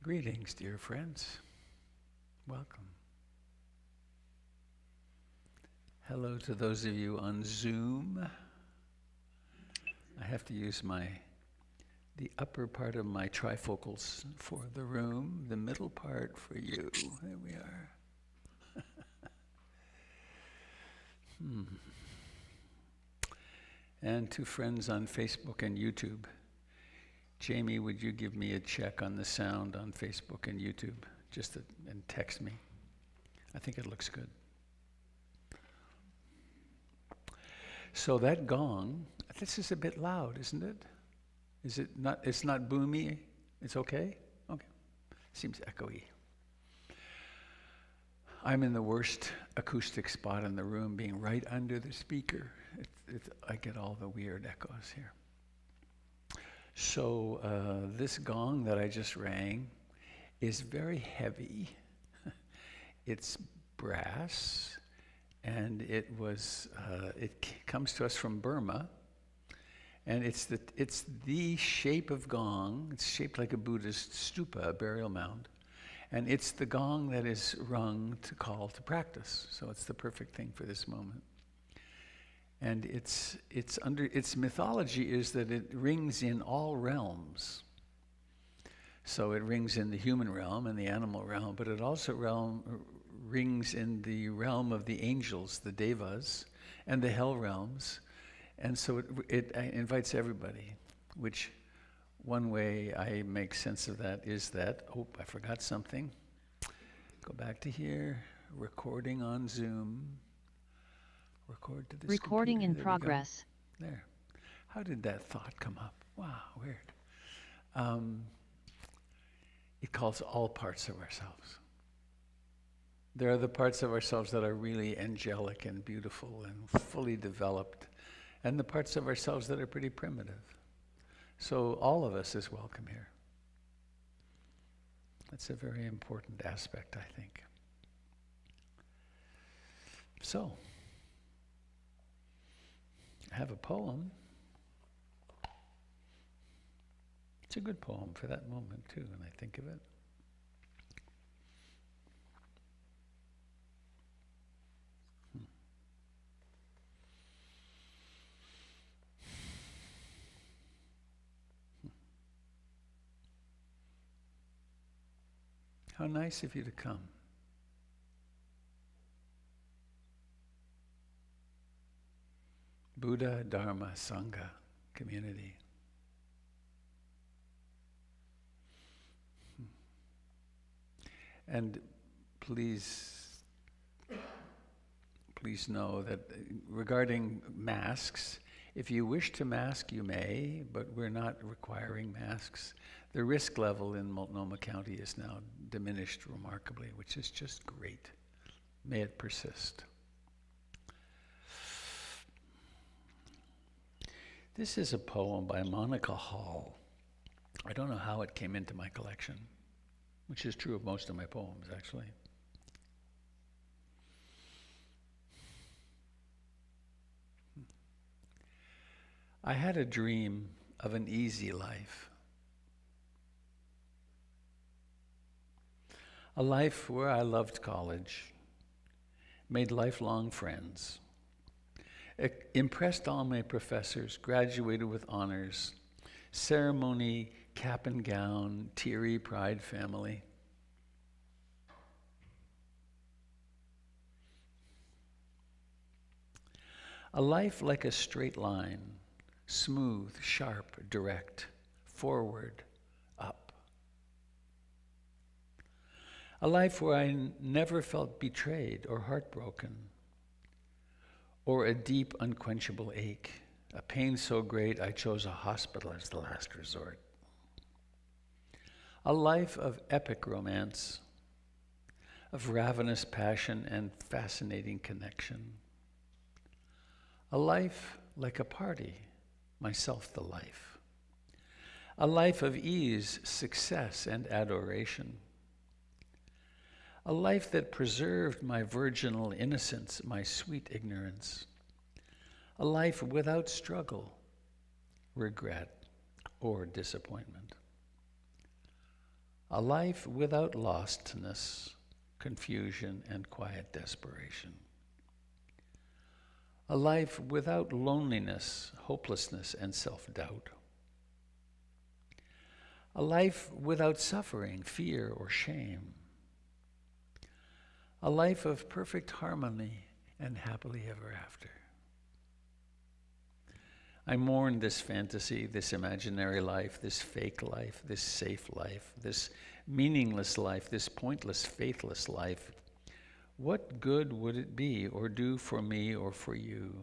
Greetings, dear friends. Welcome. Hello to those of you on Zoom. I have to use the upper part of my trifocals for the room, the middle part for you. There we are. And to friends on Facebook and YouTube. Jamie, would you give me a check on the sound on Facebook and YouTube? And text me. I think it looks good. So that gong, this is a bit loud, isn't it? Is it not? It's not boomy? It's okay? Okay. Seems echoey. I'm in the worst acoustic spot in the room, being right under the speaker. I get all the weird echoes here. So this gong that I just rang is very heavy. It's brass, and it comes to us from Burma, and it's the shape of gong. It's shaped like a Buddhist stupa, a burial mound, and it's the gong that is rung to call to practice. So it's the perfect thing for this moment. And its mythology is that it rings in all realms. So it rings in the human realm and the animal realm, but it also rings in the realm of the angels, the devas, and the hell realms. And so it invites everybody, which one way I make sense of that is that, I forgot something. Go back to here, recording on Zoom. Record to this Recording computer. in progress. There. How did that thought come up? Wow, weird. It calls all parts of ourselves. There are the parts of ourselves that are really angelic and beautiful and fully developed, and the parts of ourselves that are pretty primitive. So all of us is welcome here. That's a very important aspect, I think. So, I have a poem. It's a good poem for that moment, too, when I think of it. How nice of you to come. Buddha, Dharma, Sangha, community. And please know that regarding masks, if you wish to mask, you may, but we're not requiring masks. The risk level in Multnomah County is now diminished remarkably, which is just great. May it persist. This is a poem by Monica Hall. I don't know how it came into my collection, which is true of most of my poems, actually. I had a dream of an easy life. A life where I loved college, made lifelong friends, impressed all my professors, graduated with honors, ceremony, cap and gown, teary pride family. A life like a straight line, smooth, sharp, direct, forward, up. A life where I never felt betrayed or heartbroken, or a deep, unquenchable ache, a pain so great I chose a hospital as the last resort. A life of epic romance, of ravenous passion and fascinating connection. A life like a party, myself the life. A life of ease, success, and adoration. A life that preserved my virginal innocence, my sweet ignorance. A life without struggle, regret, or disappointment. A life without lostness, confusion, and quiet desperation. A life without loneliness, hopelessness, and self-doubt. A life without suffering, fear, or shame. A life of perfect harmony and happily ever after. I mourn this fantasy, this imaginary life, this fake life, this safe life, this meaningless life, this pointless, faithless life. What good would it be or do for me or for you?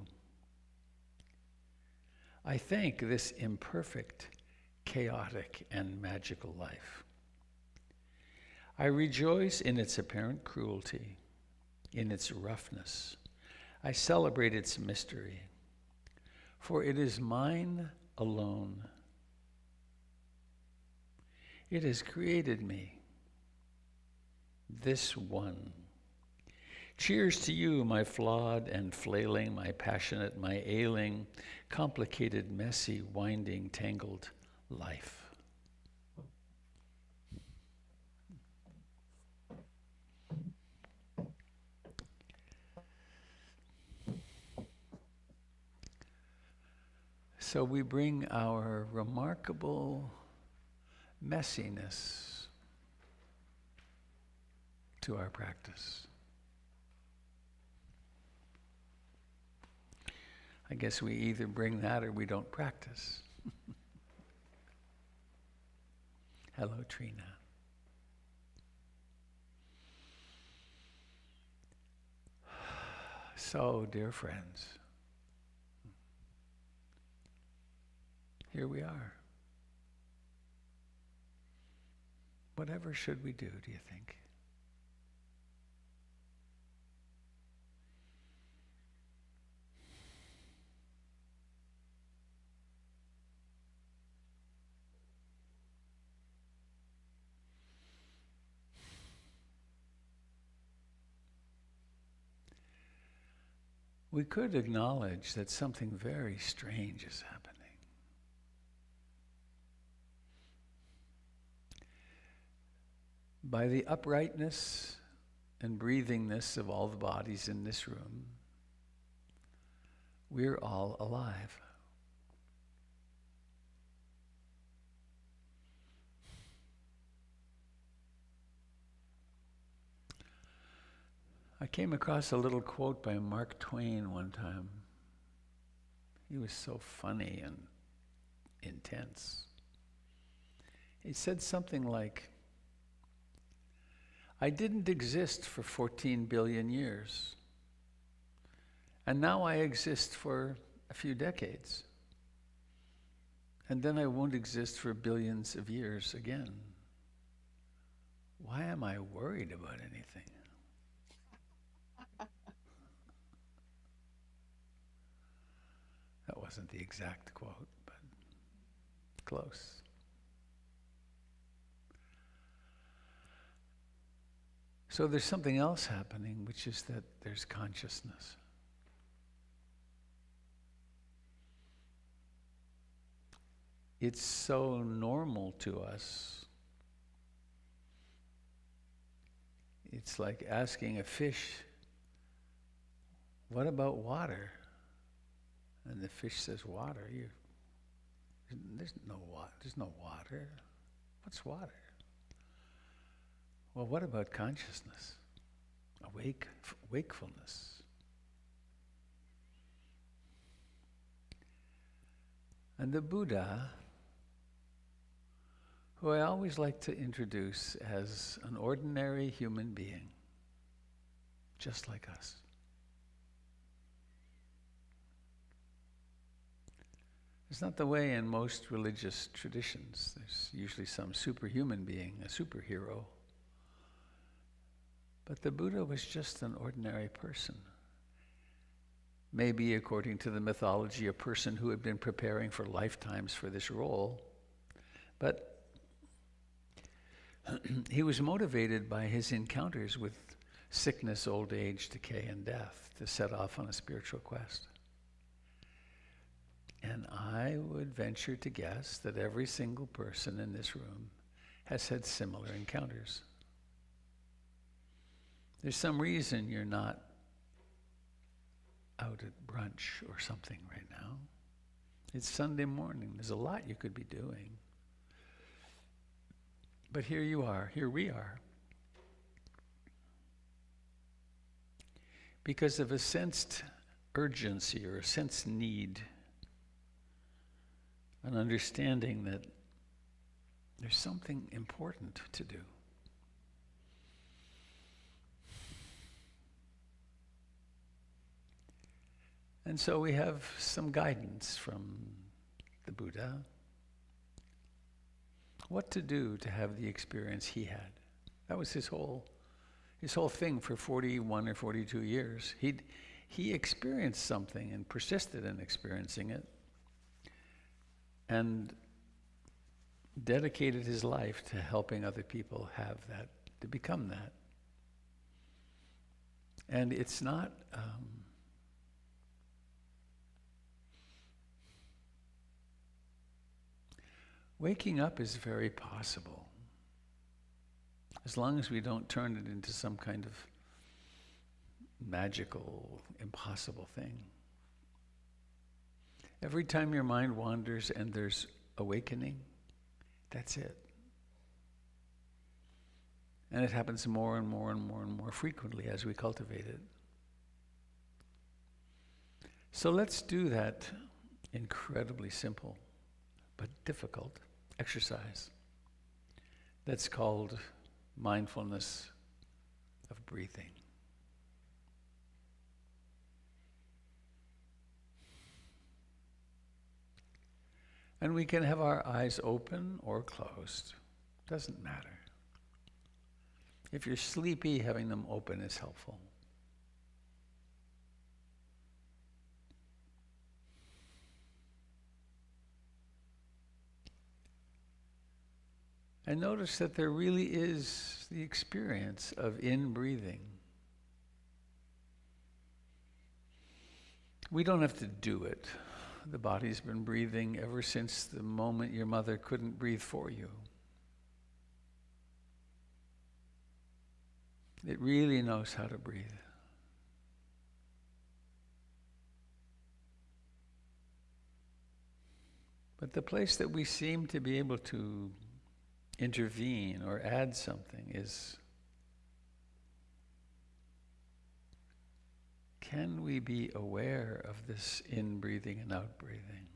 I thank this imperfect, chaotic, and magical life. I rejoice in its apparent cruelty, in its roughness. I celebrate its mystery, for it is mine alone. It has created me, this one. Cheers to you, my flawed and flailing, my passionate, my ailing, complicated, messy, winding, tangled life. So we bring our remarkable messiness to our practice. I guess we either bring that or we don't practice. Hello, Trina. So, dear friends, here we are. Whatever should we do you think? We could acknowledge that something very strange is happening. By the uprightness and breathingness of all the bodies in this room, we're all alive. I came across a little quote by Mark Twain one time. He was so funny and intense. He said something like, I didn't exist for 14 billion years, and now I exist for a few decades, and then I won't exist for billions of years again. Why am I worried about anything? That wasn't the exact quote, but close. So there's something else happening, which is that there's consciousness. It's so normal to us. It's like asking a fish, what about water? And the fish says, water? There's no water. What's water? Well, what about consciousness? Wakefulness. And the Buddha, who I always like to introduce as an ordinary human being, just like us. It's not the way in most religious traditions. There's usually some superhuman being, a superhero. But the Buddha was just an ordinary person. Maybe, according to the mythology, a person who had been preparing for lifetimes for this role. But he was motivated by his encounters with sickness, old age, decay, and death to set off on a spiritual quest. And I would venture to guess that every single person in this room has had similar encounters. There's some reason you're not out at brunch or something right now. It's Sunday morning. There's a lot you could be doing. But here you are. Here we are. Because of a sensed urgency or a sensed need, an understanding that there's something important to do. And so we have some guidance from the Buddha. What to do to have the experience he had. That was his whole thing for 41 or 42 years. He experienced something and persisted in experiencing it and dedicated his life to helping other people have that, to become that. And it's not... waking up is very possible, as long as we don't turn it into some kind of magical, impossible thing. Every time your mind wanders and there's awakening, that's it. And it happens more and more and more and more frequently as we cultivate it. So let's do that incredibly simple but difficult exercise that's called mindfulness of breathing. And we can have our eyes open or closed. Doesn't matter. If you're sleepy, having them open is helpful. And notice that there really is the experience of in-breathing. We don't have to do it. The body's been breathing ever since the moment your mother couldn't breathe for you. It really knows how to breathe. But the place that we seem to be able to intervene or add something is, can we be aware of this in-breathing and out-breathing?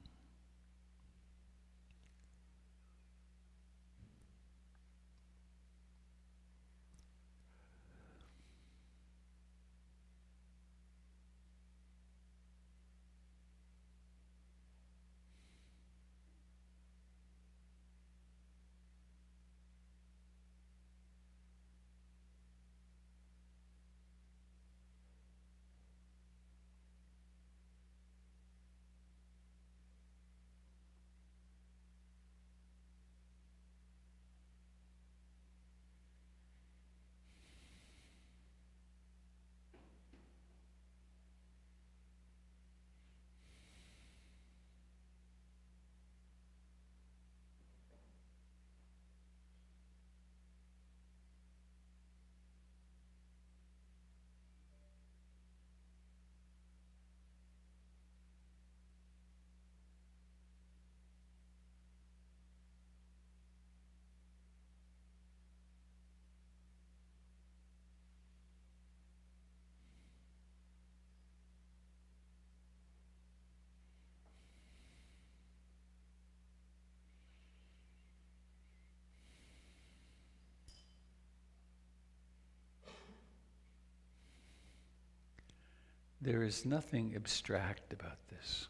There is nothing abstract about this.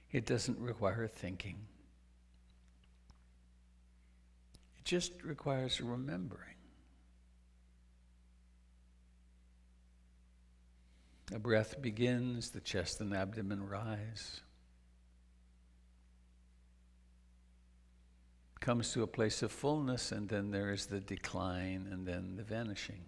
It doesn't require thinking. It just requires remembering. A breath begins, the chest and abdomen rise. Comes to a place of fullness, and then there is the decline, and then the vanishing.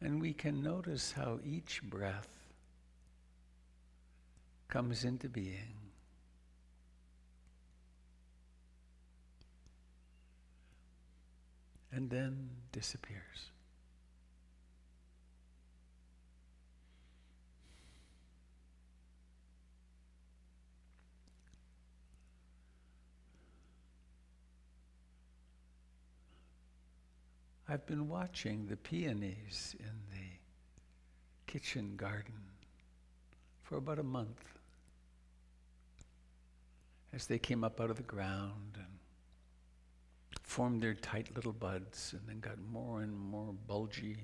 And we can notice how each breath comes into being and then disappears. I've been watching the peonies in the kitchen garden for about a month as they came up out of the ground and formed their tight little buds and then got more and more bulgy.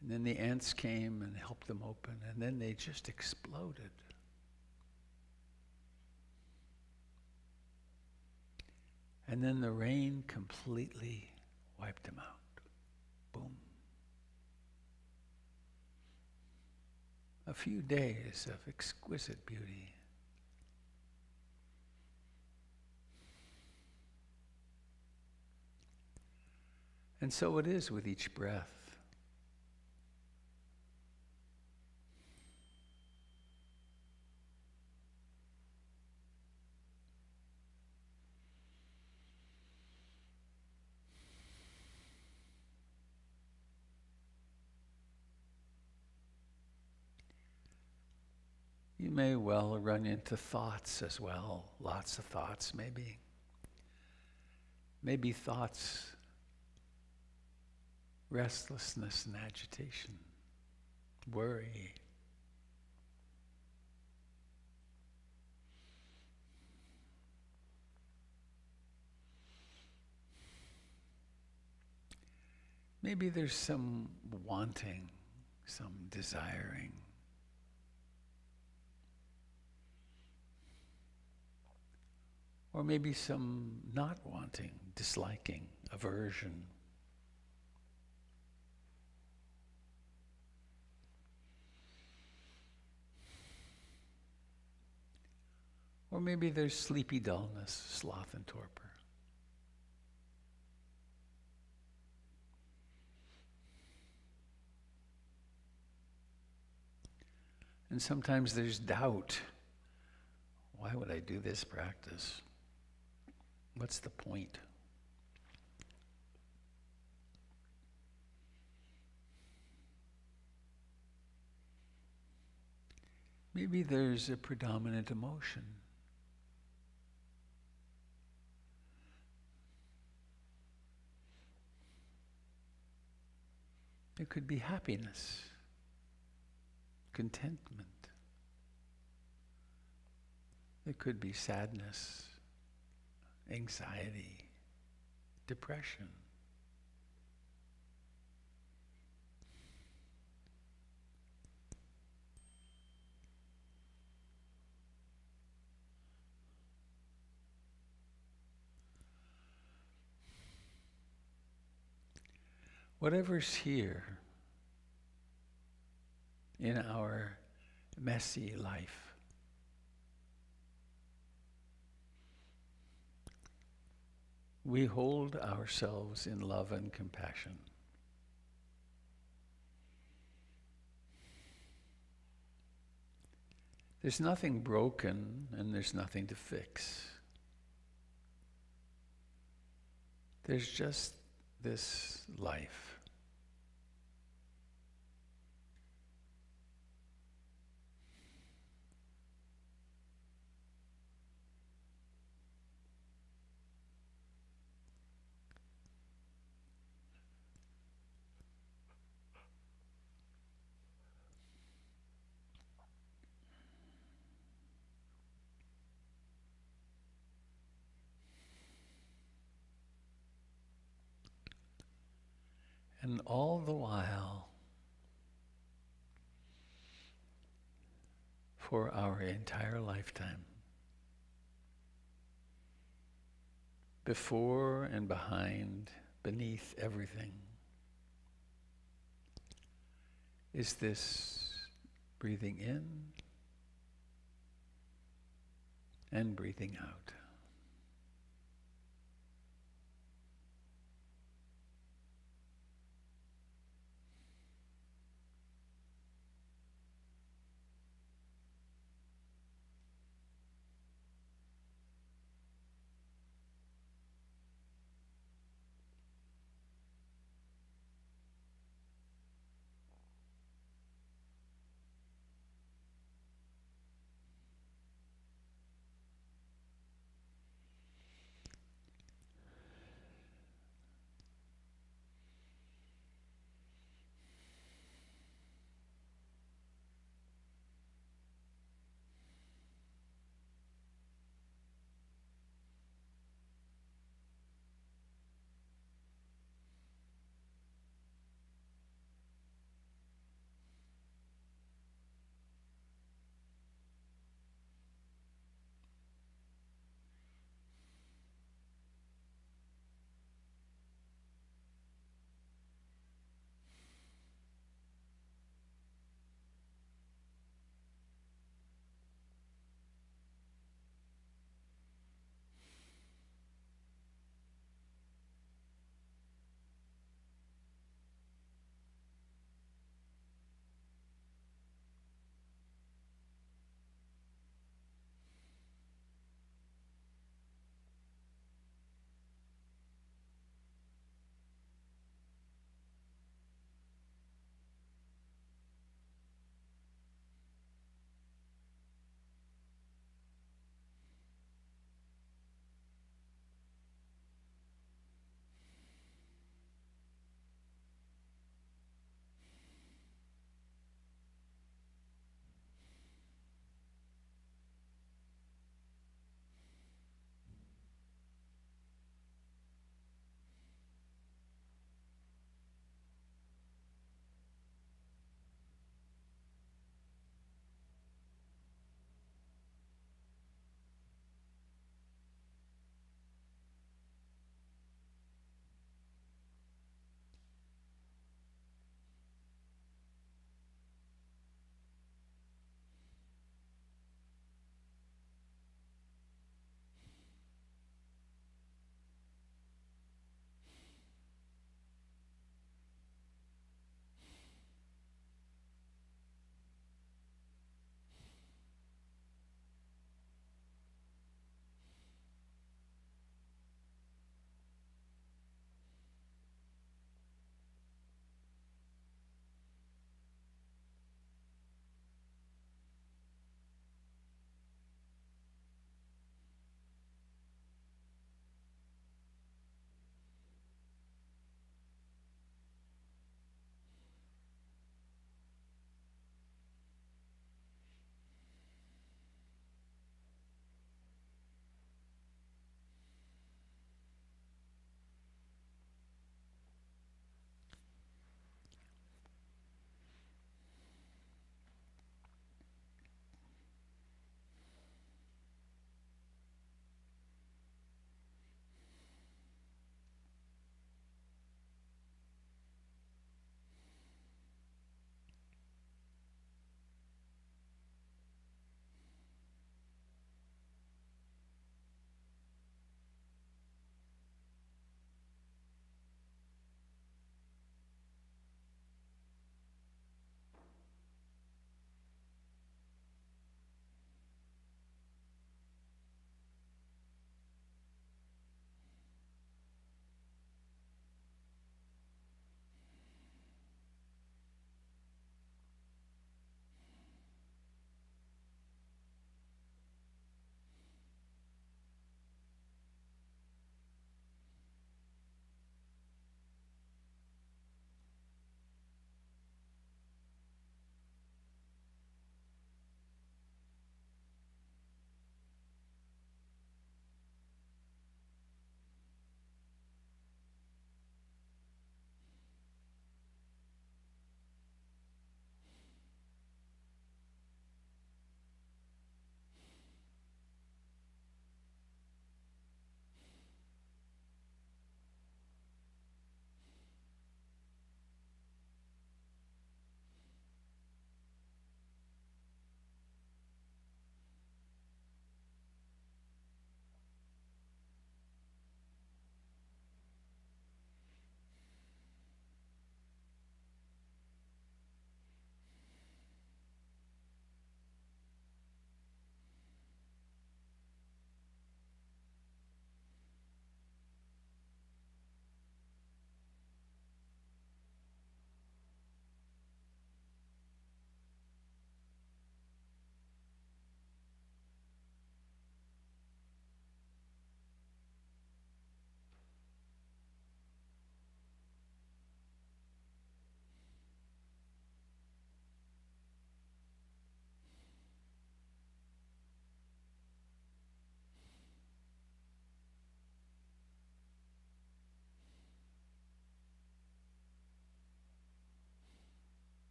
And then the ants came and helped them open, and then they just exploded. And then the rain completely wiped them out. Boom. A few days of exquisite beauty. And so it is with each breath. You may well run into thoughts as well, lots of thoughts maybe. Maybe thoughts, restlessness and agitation, worry. Maybe there's some wanting, some desiring. Or maybe some not wanting, disliking, aversion. Or maybe there's sleepy dullness, sloth and torpor. And sometimes there's doubt. Why would I do this practice? What's the point? Maybe there's a predominant emotion. It could be happiness, contentment. It could be sadness, anxiety, depression. Whatever's here in our messy life, we hold ourselves in love and compassion. There's nothing broken and there's nothing to fix. There's just this life. And all the while, for our entire lifetime, before and behind, beneath everything, is this breathing in and breathing out.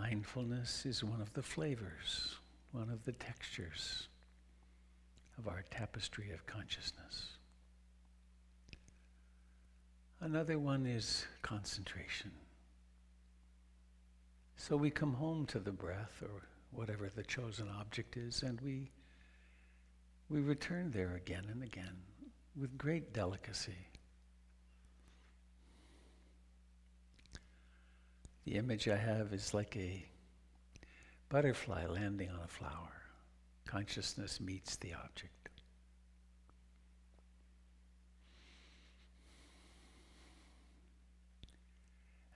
mindfulness is one of the flavors, one of the textures of our tapestry of consciousness. Another one is concentration. So we come home to the breath, or whatever the chosen object is, and we return there again and again with great delicacy. The image I have is like a butterfly landing on a flower. Consciousness meets the object.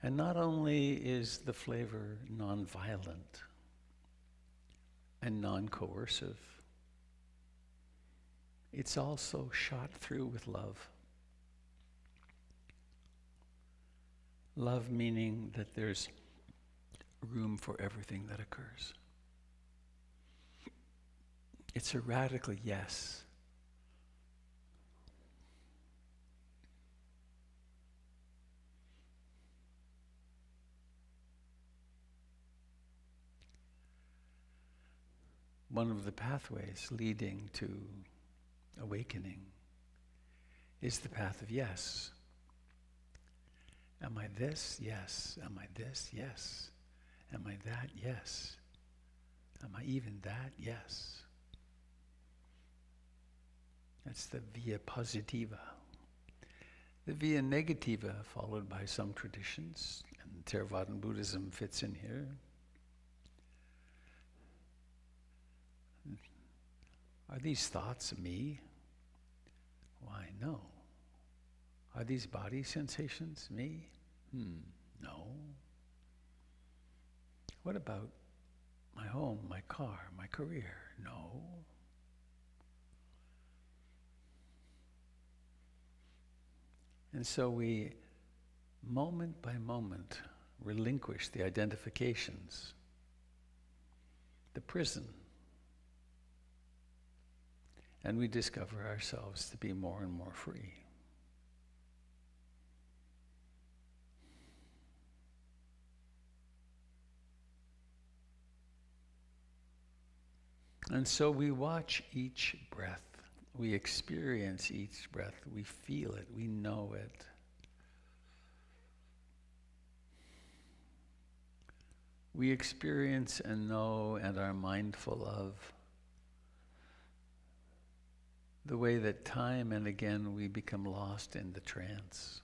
And not only is the flavor non-violent and non-coercive, it's also shot through with love. Love meaning that there's room for everything that occurs. It's a radical yes. One of the pathways leading to awakening is the path of yes. Am I this? Yes. Am I this? Yes. Am I that? Yes. Am I even that? Yes. That's the via positiva. The via negativa, followed by some traditions, and Theravadan Buddhism fits in here. Are these thoughts me? Why, no. Are these body sensations me? No. What about my home, my car, my career? No. And so we, moment by moment, relinquish the identifications, the prison, and we discover ourselves to be more and more free. And so we watch each breath. We experience each breath. We feel it. We know it. We experience and know and are mindful of the way that time and again we become lost in the trance.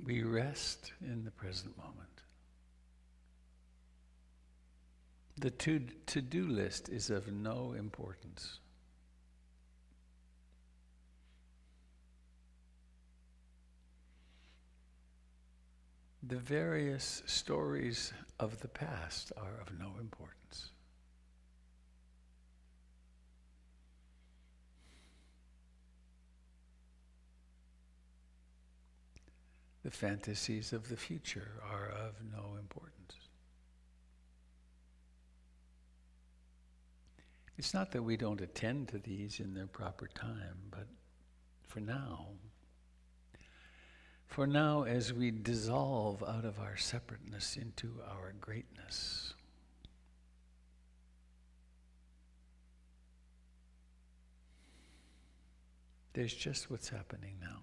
We rest in the present moment. The to-do list is of no importance. The various stories of the past are of no importance. The fantasies of the future are of no importance. It's not that we don't attend to these in their proper time, but for now, as we dissolve out of our separateness into our greatness, there's just what's happening now.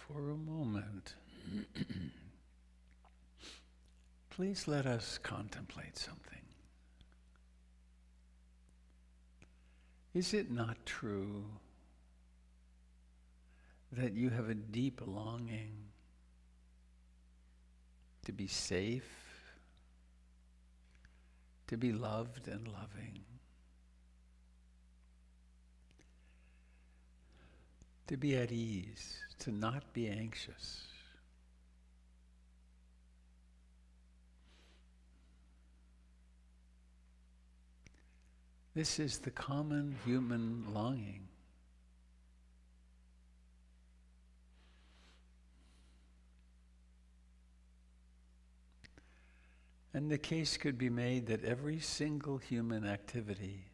For a moment, please let us contemplate something. Is it not true that you have a deep longing to be safe, to be loved and loving, to be at ease, to not be anxious? This is the common human longing. And the case could be made that every single human activity,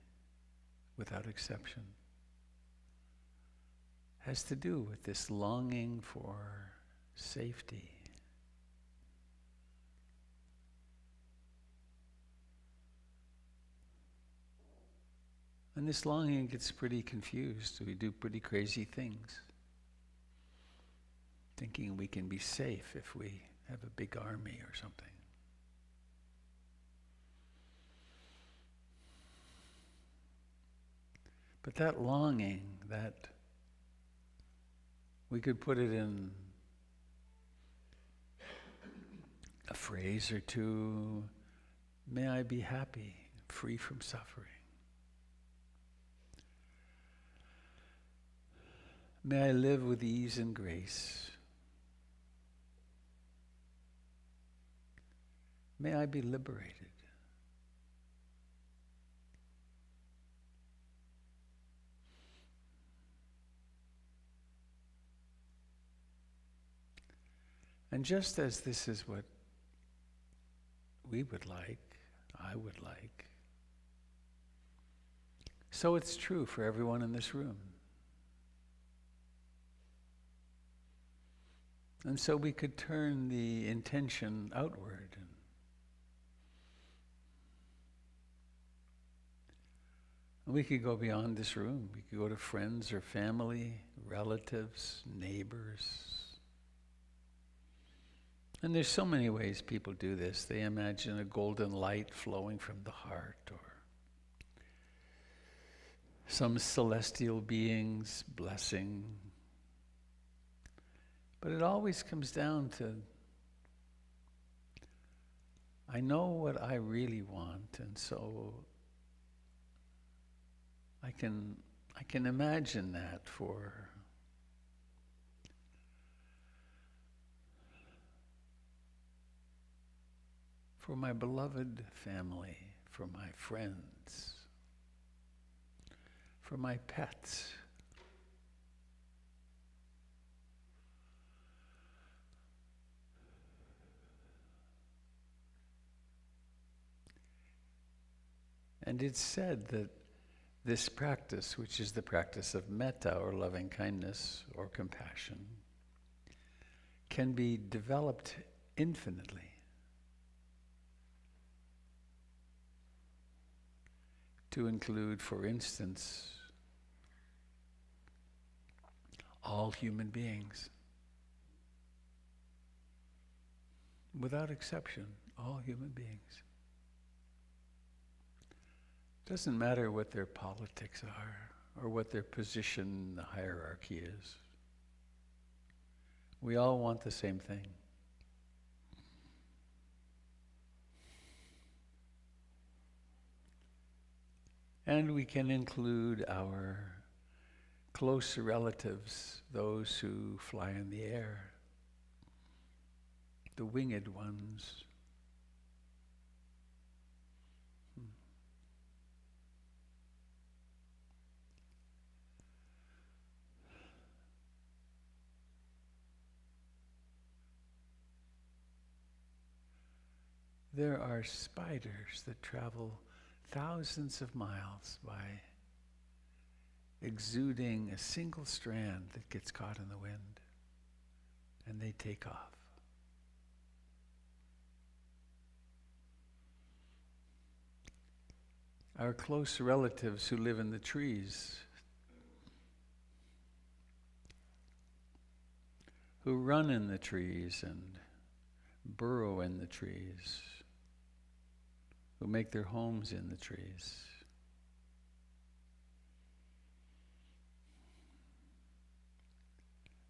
without exception, has to do with this longing for safety. And this longing gets pretty confused. We do pretty crazy things, thinking we can be safe if we have a big army or something. But that longing, that we could put it in a phrase or two: may I be happy, free from suffering. May I live with ease and grace. May I be liberated. And just as this is what we would like, I would like, so it's true for everyone in this room. And so we could turn the intention outward. And we could go beyond this room. We could go to friends or family, relatives, neighbors. And there's so many ways people do this. They imagine a golden light flowing from the heart, or some celestial being's blessing. But it always comes down to, I know what I really want, and so I can imagine that for my beloved family, for my friends, for my pets. And it's said that this practice, which is the practice of metta, or loving kindness, or compassion, can be developed infinitely. To include, for instance, all human beings. Without exception, all human beings. Doesn't matter what their politics are or what their position in the hierarchy is. We all want the same thing. And we can include our close relatives, those who fly in the air, the winged ones. There are spiders that travel thousands of miles by exuding a single strand that gets caught in the wind, and they take off. Our close relatives who live in the trees, who run in the trees and burrow in the trees, who make their homes in the trees.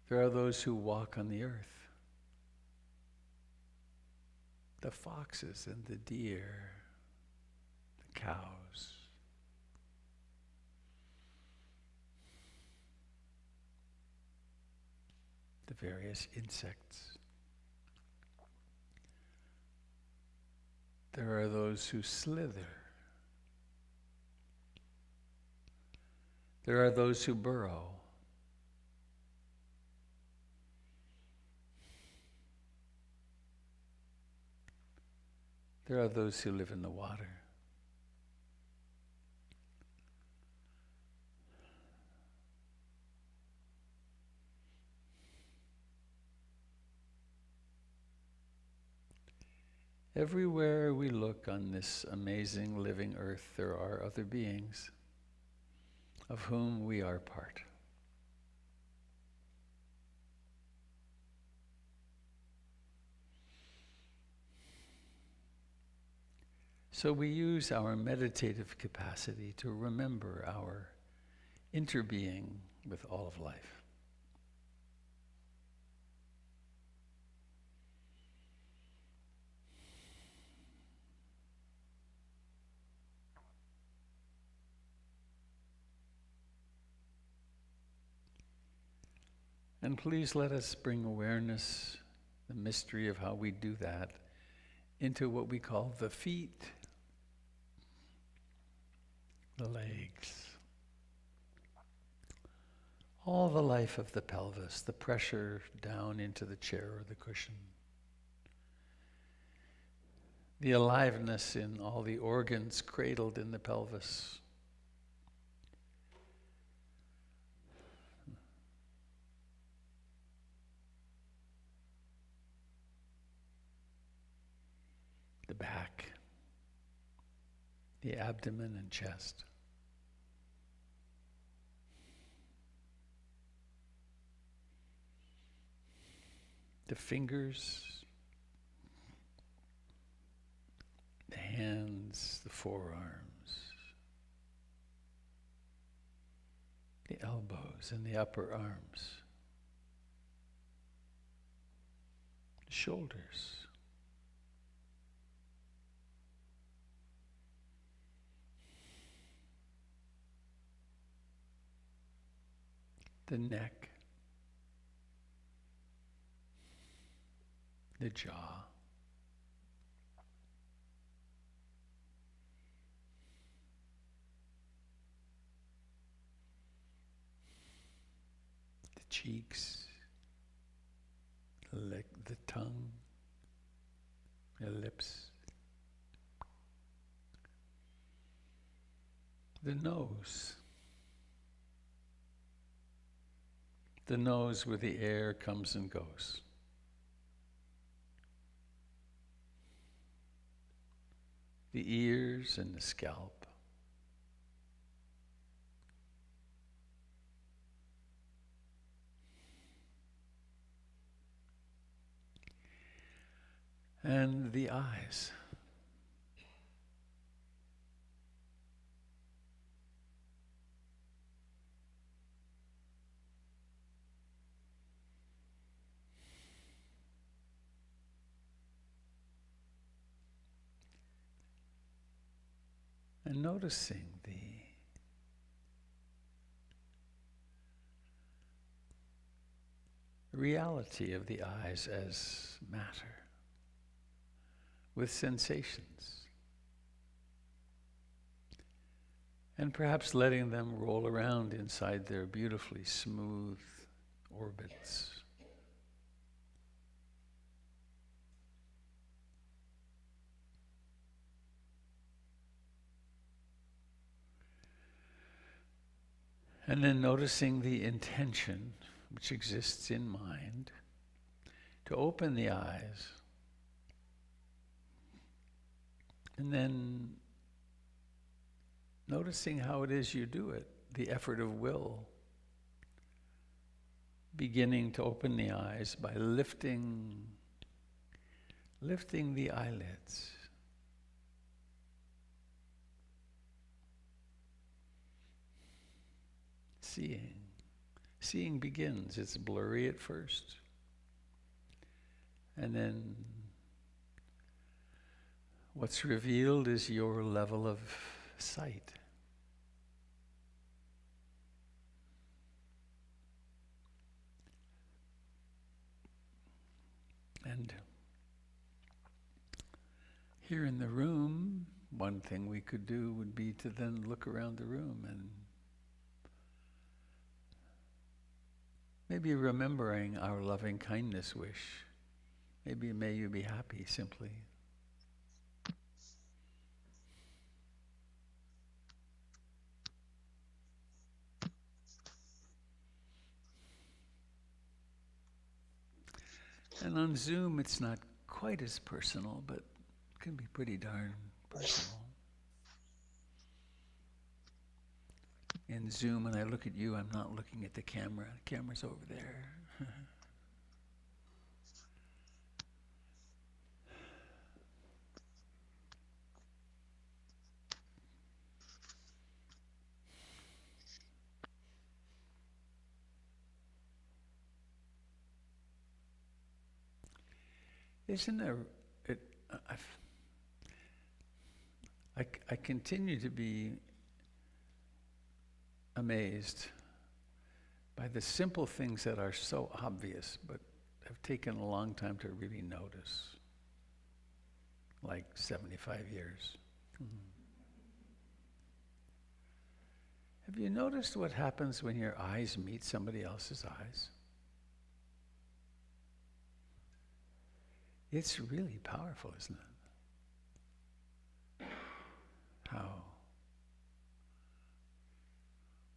There are those who walk on the earth. The foxes and the deer, the cows. The various insects. There are those who slither. There are those who burrow. There are those who live in the water. Everywhere we look on this amazing living earth, there are other beings. of whom we are part. So we use our meditative capacity to remember our interbeing with all of life. And please let us bring awareness, the mystery of how we do that, into what we call the feet, the legs, all the life of the pelvis, the pressure down into the chair or the cushion, the aliveness in all the organs cradled in the pelvis. The back, the abdomen and chest. The fingers, the hands, the forearms, the elbows and the upper arms, the shoulders. The neck, the jaw, the cheeks, the tongue, the lips, the nose. The nose where the air comes and goes. The ears and the scalp. And the eyes. And noticing the reality of the eyes as matter, with sensations. And perhaps letting them roll around inside their beautifully smooth orbits. And then noticing the intention which exists in mind to open the eyes. And then noticing how it is you do it, the effort of will. Beginning to open the eyes by lifting the eyelids. Seeing begins. It's blurry at first. And then what's revealed is your level of sight. And here in the room, one thing we could do would be to then look around the room and maybe remembering our loving kindness wish. Maybe may you be happy simply. And on Zoom it's not quite as personal, but it can be pretty darn personal. in Zoom and I look at you, I'm not looking at the camera. The camera's over there. Isn't there, I continue to be amazed by the simple things that are so obvious, but have taken a long time to really notice, like 75 years. Mm-hmm. Have you noticed what happens when your eyes meet somebody else's eyes? It's really powerful, isn't it? How?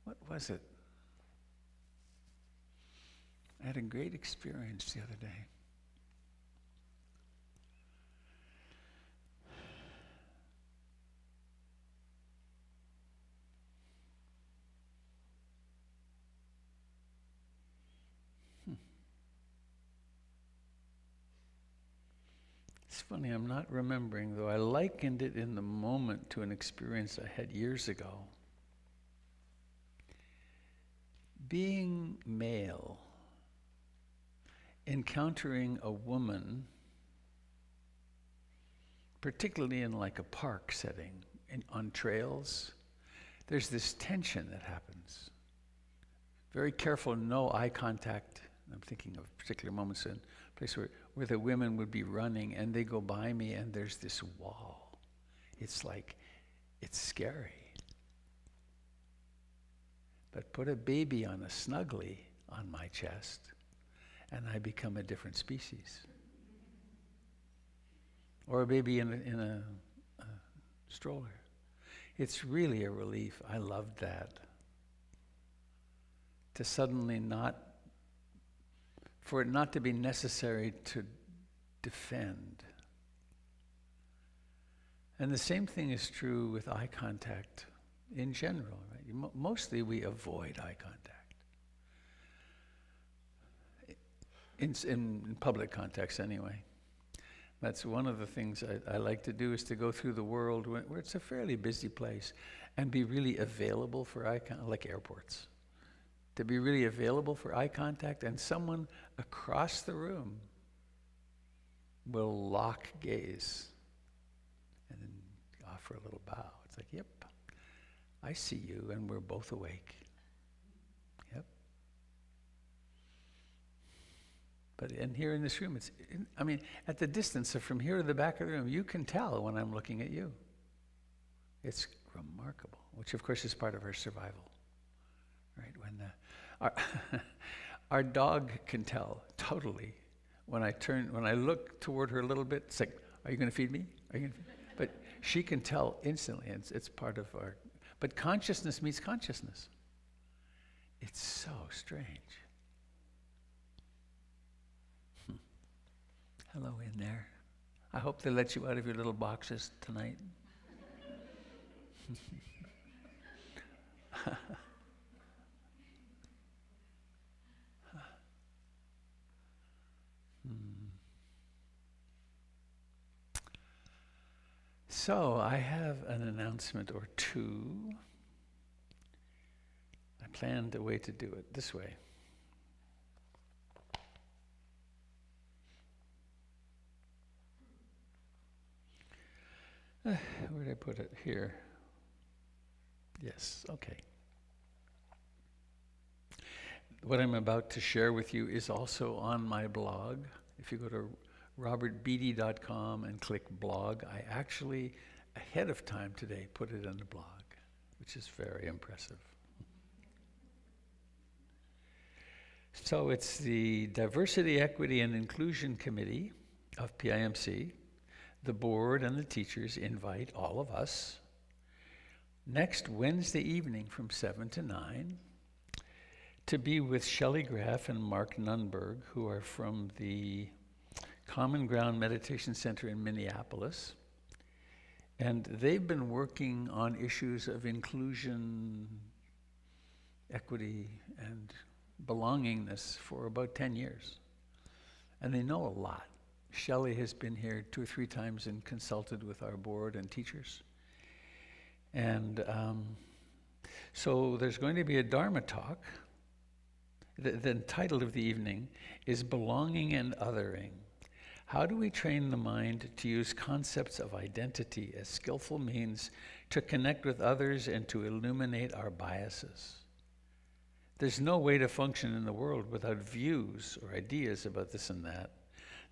What was it? I had a great experience the other day. It's funny, I'm not remembering, though I likened it in the moment to an experience I had years ago. Being male, encountering a woman, particularly in like a park setting, on trails, there's this tension that happens. Very careful, no eye contact. I'm thinking of particular moments in a place where the women would be running and they go by me and there's this wall. It's like, it's scary. But put a baby on a snuggly on my chest and I become a different species. Or a baby in a stroller. It's really a relief. I loved that. To suddenly for it not to be necessary to defend. And the same thing is true with eye contact in general, right? Mostly we avoid eye contact. In public context anyway. That's one of the things I like to do, is to go through the world where it's a fairly busy place and be really available for eye contact, like airports. To be really available for eye contact, and someone across the room will lock gaze and then offer a little bow. It's like, yep, I see you and we're both awake. Yep. But and here in this room, at the distance of from here to the back of the room, you can tell when I'm looking at you. It's remarkable, which of course is part of our survival. Right, our dog can tell totally when I look toward her a little bit. It's like, are you going to feed me? Are you going to feed me? But she can tell instantly. It's part of our. But consciousness meets consciousness. It's so strange. Hello in there. I hope they let you out of your little boxes tonight. So I have an announcement or two. I planned a way to do it this way. Where did I put it? Here. Yes, okay. What I'm about to share with you is also on my blog. If you go to robertbeatty.com and click blog, I actually, ahead of time today, put it on the blog, which is very impressive. So it's the Diversity, Equity, and Inclusion Committee of PIMC. The board and the teachers invite all of us next Wednesday evening from 7 to 9 to be with Shelley Graff and Mark Nunberg, who are from the Common Ground Meditation Center in Minneapolis. And they've been working on issues of inclusion equity and belongingness for about 10 years. And they know a lot. Shelley has been here 2 or 3 times and consulted with our board and teachers. And so there's going to be a Dharma talk. The title of the evening is Belonging and Othering. How do we train the mind to use concepts of identity as skillful means to connect with others and to illuminate our biases? There's no way to function in the world without views or ideas about this and that.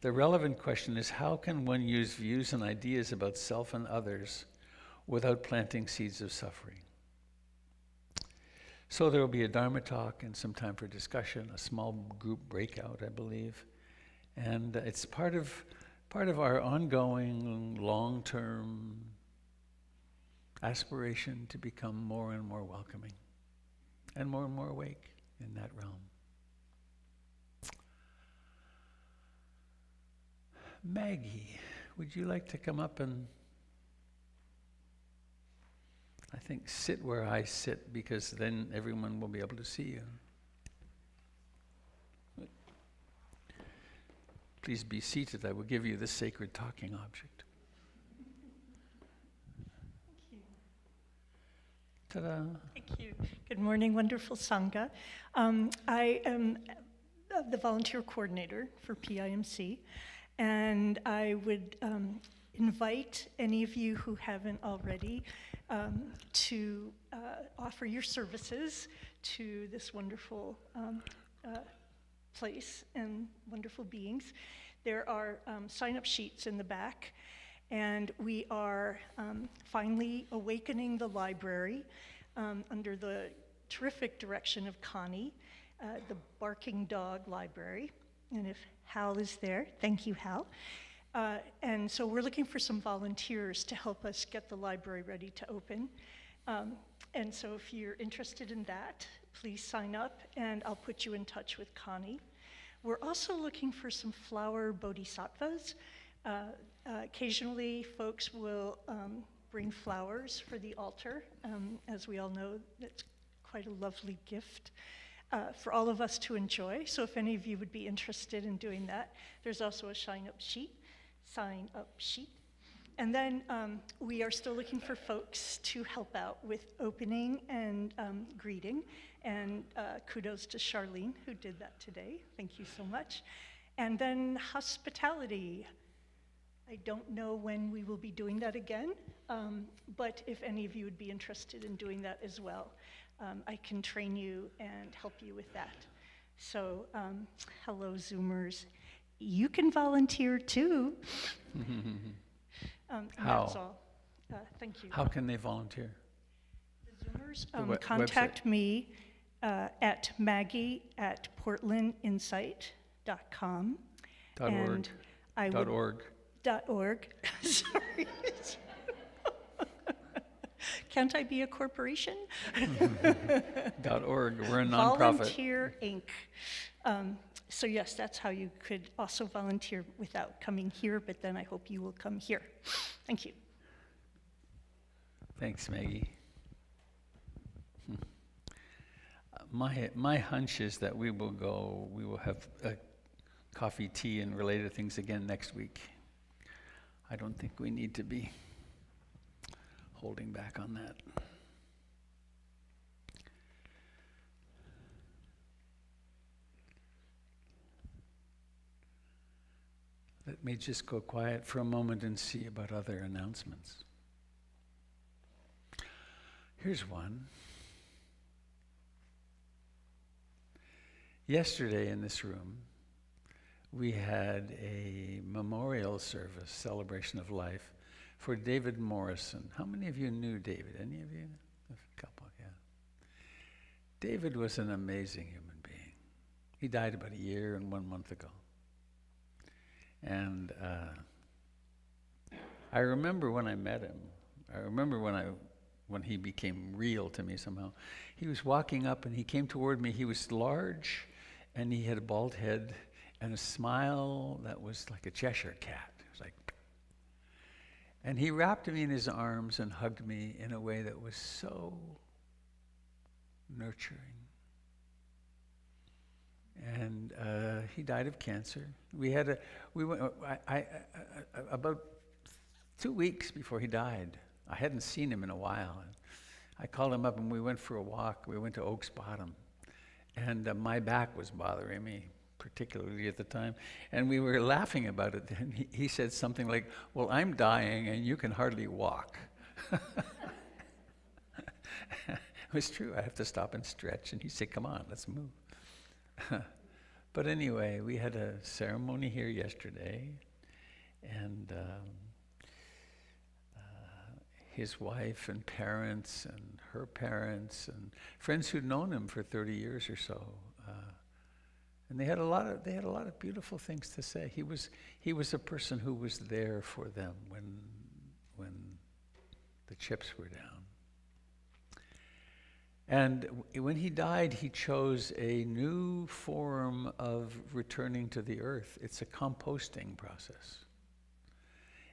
The relevant question is, how can one use views and ideas about self and others without planting seeds of suffering? So there will be a Dharma talk and some time for discussion, a small group breakout, I believe. And it's part of our ongoing, long-term aspiration to become more and more welcoming and more awake in that realm. Maggie, would you like to come up and, I think, sit where I sit, because then everyone will be able to see you. Please be seated. I will give you the sacred talking object. Thank you. Ta-da. Thank you. Good morning, wonderful Sangha. I am the volunteer coordinator for PIMC, and I would invite any of you who haven't already to offer your services to this wonderful place and wonderful beings. There are sign-up sheets in the back, and we are finally awakening the library under the terrific direction of Connie, the Barking Dog Library. And if Hal is there, thank you, Hal. And so we're looking for some volunteers to help us get the library ready to open. And so if you're interested in that, please sign up, and I'll put you in touch with Connie. We're also looking for some flower bodhisattvas. Occasionally, folks will bring flowers for the altar. As we all know, that's quite a lovely gift for all of us to enjoy. So if any of you would be interested in doing that, there's also a sign-up sheet. And then we are still looking for folks to help out with opening and greeting. And kudos to Charlene, who did that today. Thank you so much. And then hospitality. I don't know when we will be doing that again, but if any of you would be interested in doing that as well, I can train you and help you with that. So, hello, Zoomers. You can volunteer too. How? That's all. Thank you. How can they volunteer? The Zoomers, The contact me at maggie@portlandinsight.com. .org. I would, .org. .org. Sorry. Can't I be a corporation? .org. We're a nonprofit. Volunteer Inc. So yes, that's how you could also volunteer without coming here, but then I hope you will come here. Thank you. Thanks, Maggie. My hunch is that we will have coffee, tea, and related things again next week. I don't think we need to be holding back on that. Let me just go quiet for a moment and see about other announcements. Here's one. Yesterday in this room, we had a memorial service, celebration of life, for David Morrison. How many of you knew David? Any of you? A couple, yeah. David was an amazing human being. He died about a year and 1 month ago. And I remember when I met him. I remember when he became real to me somehow. He was walking up and he came toward me. He was large and he had a bald head and a smile that was like a Cheshire cat. It was like, and he wrapped me in his arms and hugged me in a way that was so nurturing. And he died of cancer. We went, about 2 weeks before he died. I hadn't seen him in a while. I called him up and we went for a walk. We went to Oaks Bottom. And my back was bothering me, particularly at the time. And we were laughing about it. And he said something like, well, I'm dying and you can hardly walk. It was true. I have to stop and stretch. And he said, come on, let's move. But anyway, we had a ceremony here yesterday. And his wife and parents and her parents and friends who'd known him for 30 years or so, and they had a lot of beautiful things to say. He was a person who was there for them when the chips were down. And when he died, he chose a new form of returning to the earth. It's a composting process.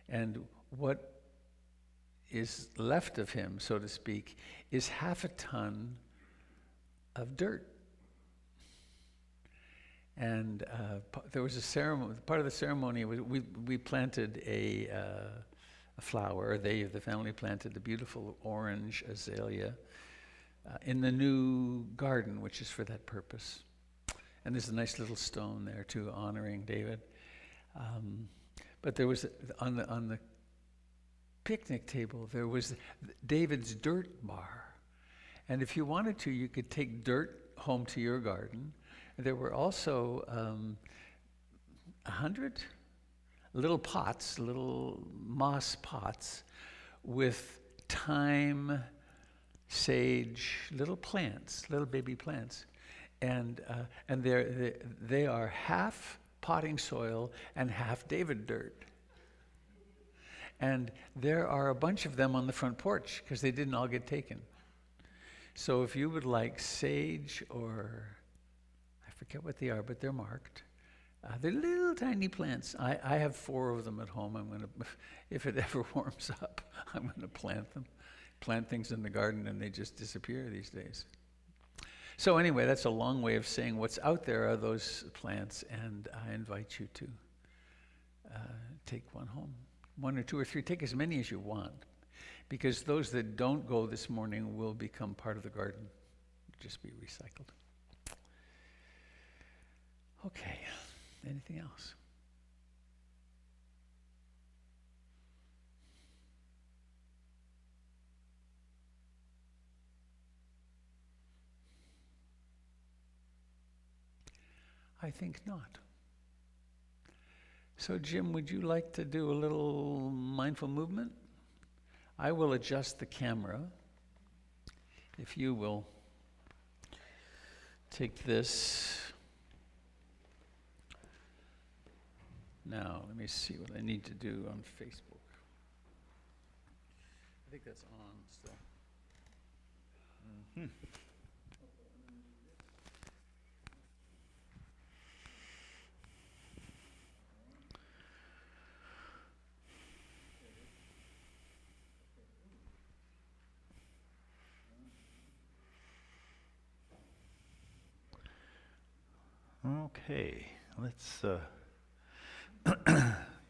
And what is left of him, so to speak, is 1/2 ton of dirt. And there was a ceremony. Part of the ceremony was we planted a flower. The family planted the beautiful orange azalea in the new garden, which is for that purpose. And there's a nice little stone there too, honoring David. But there was on the picnic table, there was David's dirt bar. And if you wanted to, you could take dirt home to your garden. There were also 100 little pots, little moss pots with thyme, sage, little plants, little baby plants. And they are half potting soil and half David dirt. And there are a bunch of them on the front porch because they didn't all get taken. So if you would like sage or, I forget what they are, but they're marked. They're little tiny plants. I have 4 of them at home. I'm going to, if it ever warms up, I'm going to plant them. Plant things in the garden and they just disappear these days. So anyway, that's a long way of saying what's out there are those plants, and I invite you to take one home. 1 or 2 or 3, take as many as you want, because those that don't go this morning will become part of the garden, just be recycled. Okay, anything else? I think not. So Jim, would you like to do a little mindful movement? I will adjust the camera. If you will take this. Now, let me see what I need to do on Facebook. I think that's on still. Mm-hmm. Okay, let's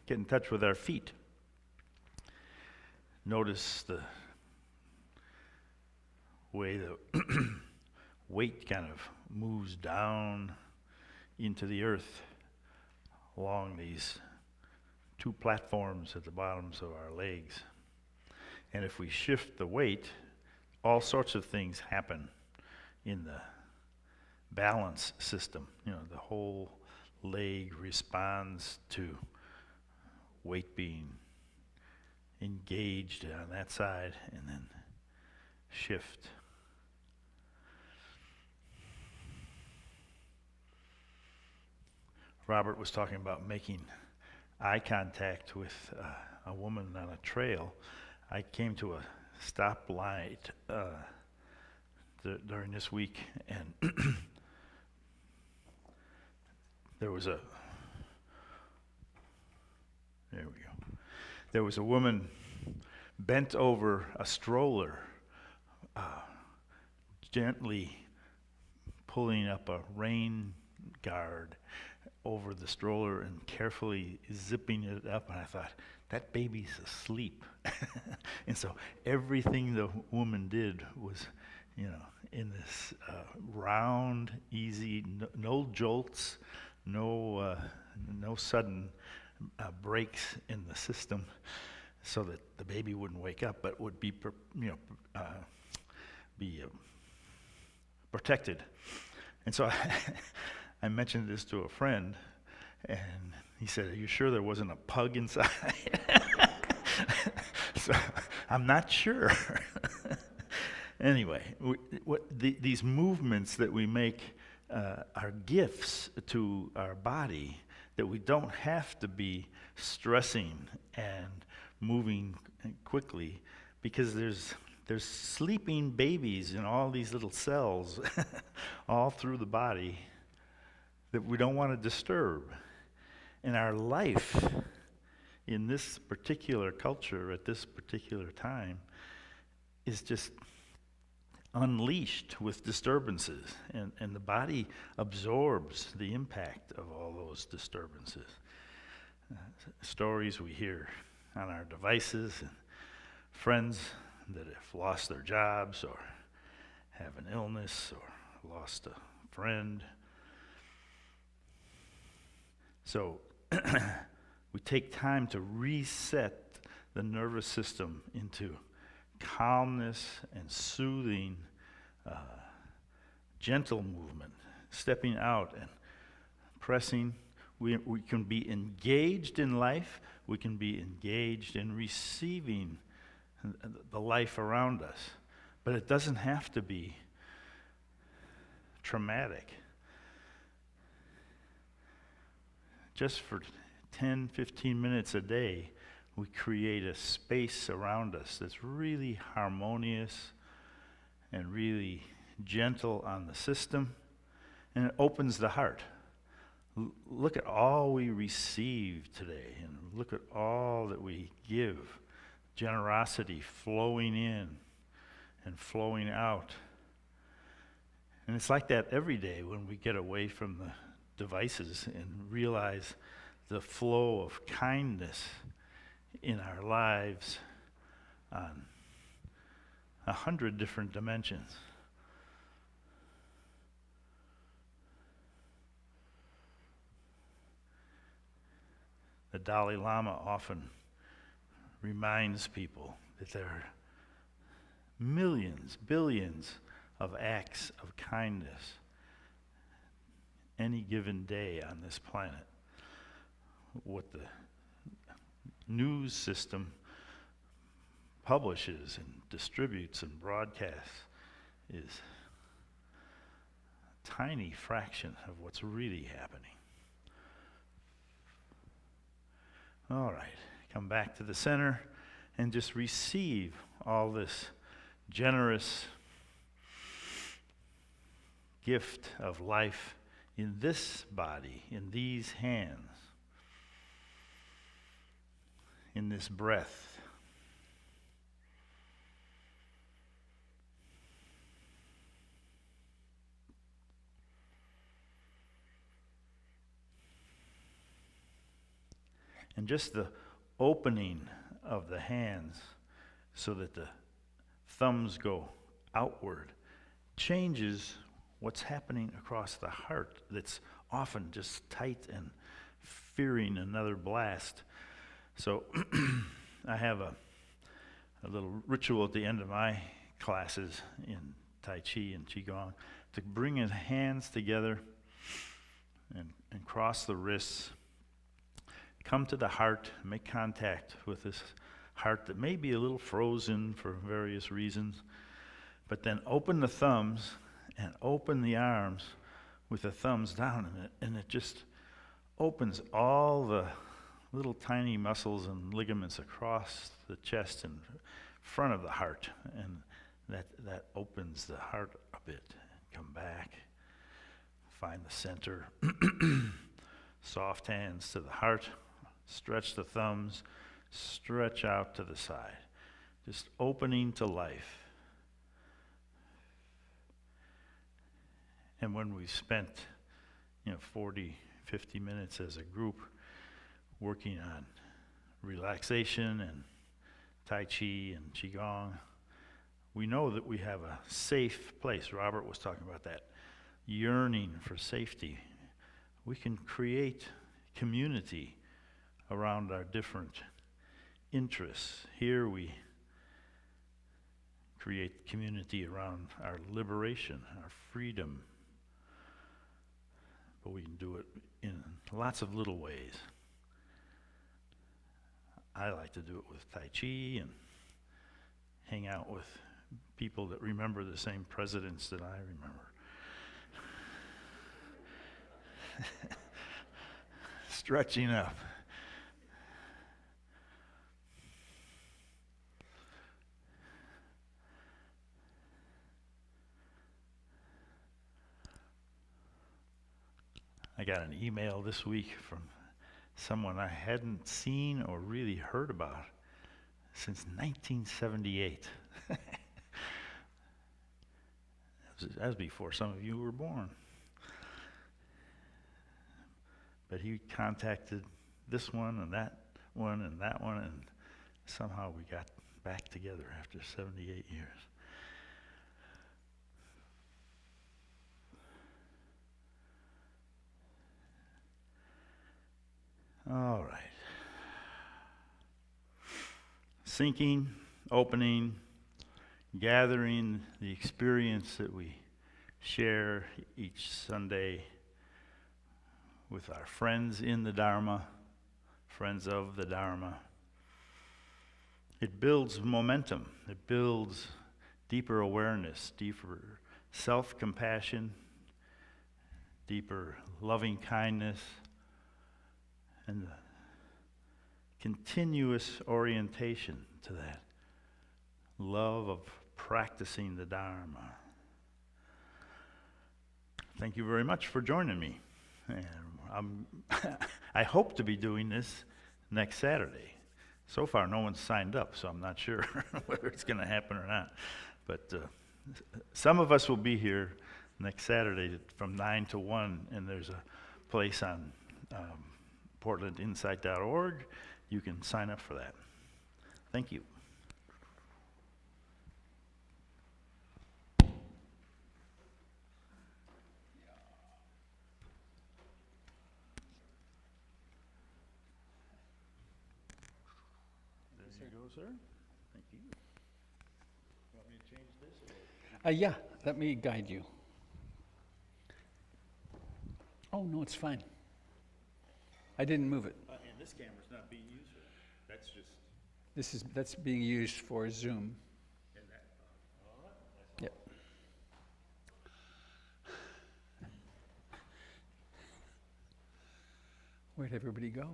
get in touch with our feet. Notice the way the weight kind of moves down into the earth along these 2 platforms at the bottoms of our legs. And if we shift the weight, all sorts of things happen in the balance system. You know, the whole leg responds to weight being engaged on that side and then shift. Robert was talking about making eye contact with a woman on a trail. I came to a stoplight during this week, and there was a woman bent over a stroller, gently pulling up a rain guard over the stroller and carefully zipping it up, and I thought, that baby's asleep. And so everything the woman did was, in this round, easy, no jolts, no sudden breaks in the system, so that the baby wouldn't wake up, but would be, protected. And so I mentioned this to a friend, and he said, "Are you sure there wasn't a pug inside?" So I'm not sure. Anyway, these movements that we make are gifts to our body, that we don't have to be stressing and moving quickly, because there's sleeping babies in all these little cells all through the body that we don't want to disturb. And our life in this particular culture at this particular time is just unleashed with disturbances, and the body absorbs the impact of all those disturbances. Stories we hear on our devices, and friends that have lost their jobs or have an illness or lost a friend. So we take time to reset the nervous system into calmness and soothing, gentle movement, stepping out and pressing. We can be engaged in life. We can be engaged in receiving the life around us. But it doesn't have to be traumatic. Just for 10, 15 minutes a day, we create a space around us that's really harmonious and really gentle on the system, and it opens the heart. Look at all we receive today, and look at all that we give. Generosity flowing in and flowing out. And it's like that every day when we get away from the devices and realize the flow of kindness in our lives on 100 different dimensions. The Dalai Lama often reminds people that there are millions, billions of acts of kindness any given day on this planet. What the news system publishes and distributes and broadcasts is a tiny fraction of what's really happening. All right, come back to the center and just receive all this generous gift of life in this body, in these hands, in this breath. And just the opening of the hands so that the thumbs go outward changes what's happening across the heart that's often just tight and fearing another blast. So I have a little ritual at the end of my classes in Tai Chi and Qigong to bring his hands together and cross the wrists. Come to the heart, make contact with this heart that may be a little frozen for various reasons, but then open the thumbs and open the arms with the thumbs down in it, and it just opens all the little tiny muscles and ligaments across the chest and front of the heart, and that opens the heart a bit. Come back, find the center, soft hands to the heart. Stretch the thumbs, stretch out to the side. Just opening to life. And when we spent, 40, 50 minutes as a group working on relaxation and Tai Chi and Qigong, we know that we have a safe place. Robert was talking about that yearning for safety. We can create community around our different interests. Here we create community around our liberation, our freedom. But we can do it in lots of little ways. I like to do it with Tai Chi and hang out with people that remember the same presidents that I remember. Stretching up. I got an email this week from someone I hadn't seen or really heard about since 1978. That was before some of you were born. But he contacted this one and that one and that one, and somehow we got back together after 78 years. All right. Sinking, opening, gathering the experience that we share each Sunday with our friends in the Dharma, friends of the Dharma. It builds momentum. It builds deeper awareness, deeper self-compassion, deeper loving kindness, and the continuous orientation to that love of practicing the Dharma. Thank you very much for joining me. And I hope to be doing this next Saturday. So far, no one's signed up, so I'm not sure whether it's going to happen or not. But some of us will be here next Saturday from 9 to 1, and there's a place on portlandinsight.org. You can sign up for that. Thank you. There you go, sir. Thank you. Want me to change this? Yeah, let me guide you. Oh, no, it's fine. I didn't move it. And this camera's not being used for that. That's just... That's being used for Zoom. And that, all right. Yep. Where'd everybody go?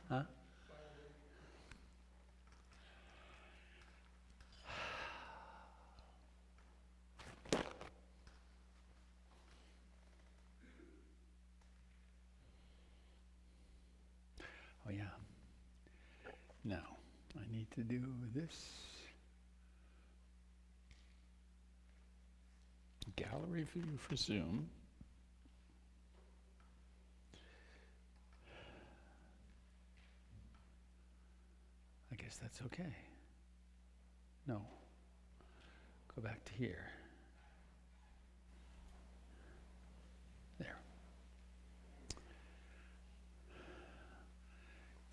Huh? Oh yeah. Now, I need to do this. Gallery view for Zoom. I guess that's okay. No. Go back to here. There.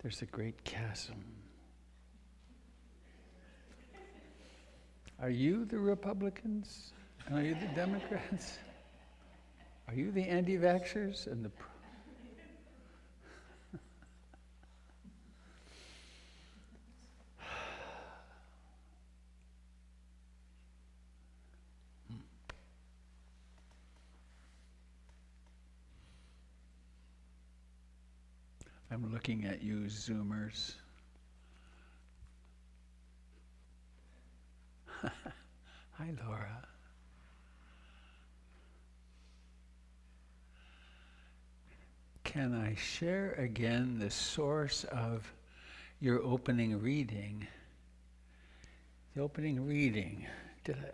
There's a great chasm. Are you the Republicans? Are you the Democrats? Are you the anti-vaxxers and the... I'm looking at you, Zoomers. Hi, Laura. Can I share again the source of your opening reading? The opening reading. Did I?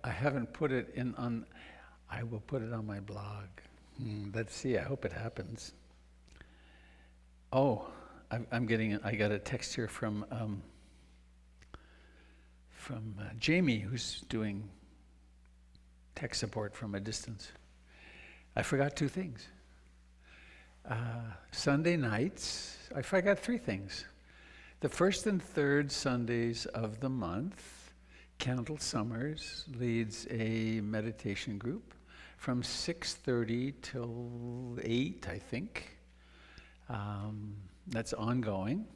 I haven't put it in on, I will put it on my blog. Let's see, I hope it happens. Oh, I got a text here from Jamie, who's doing tech support from a distance. I forgot 2 things. Sunday nights, I forgot 3 things. The first and third Sundays of the month, Candle Summers leads a meditation group from 6:30 till 8, I think. That's ongoing.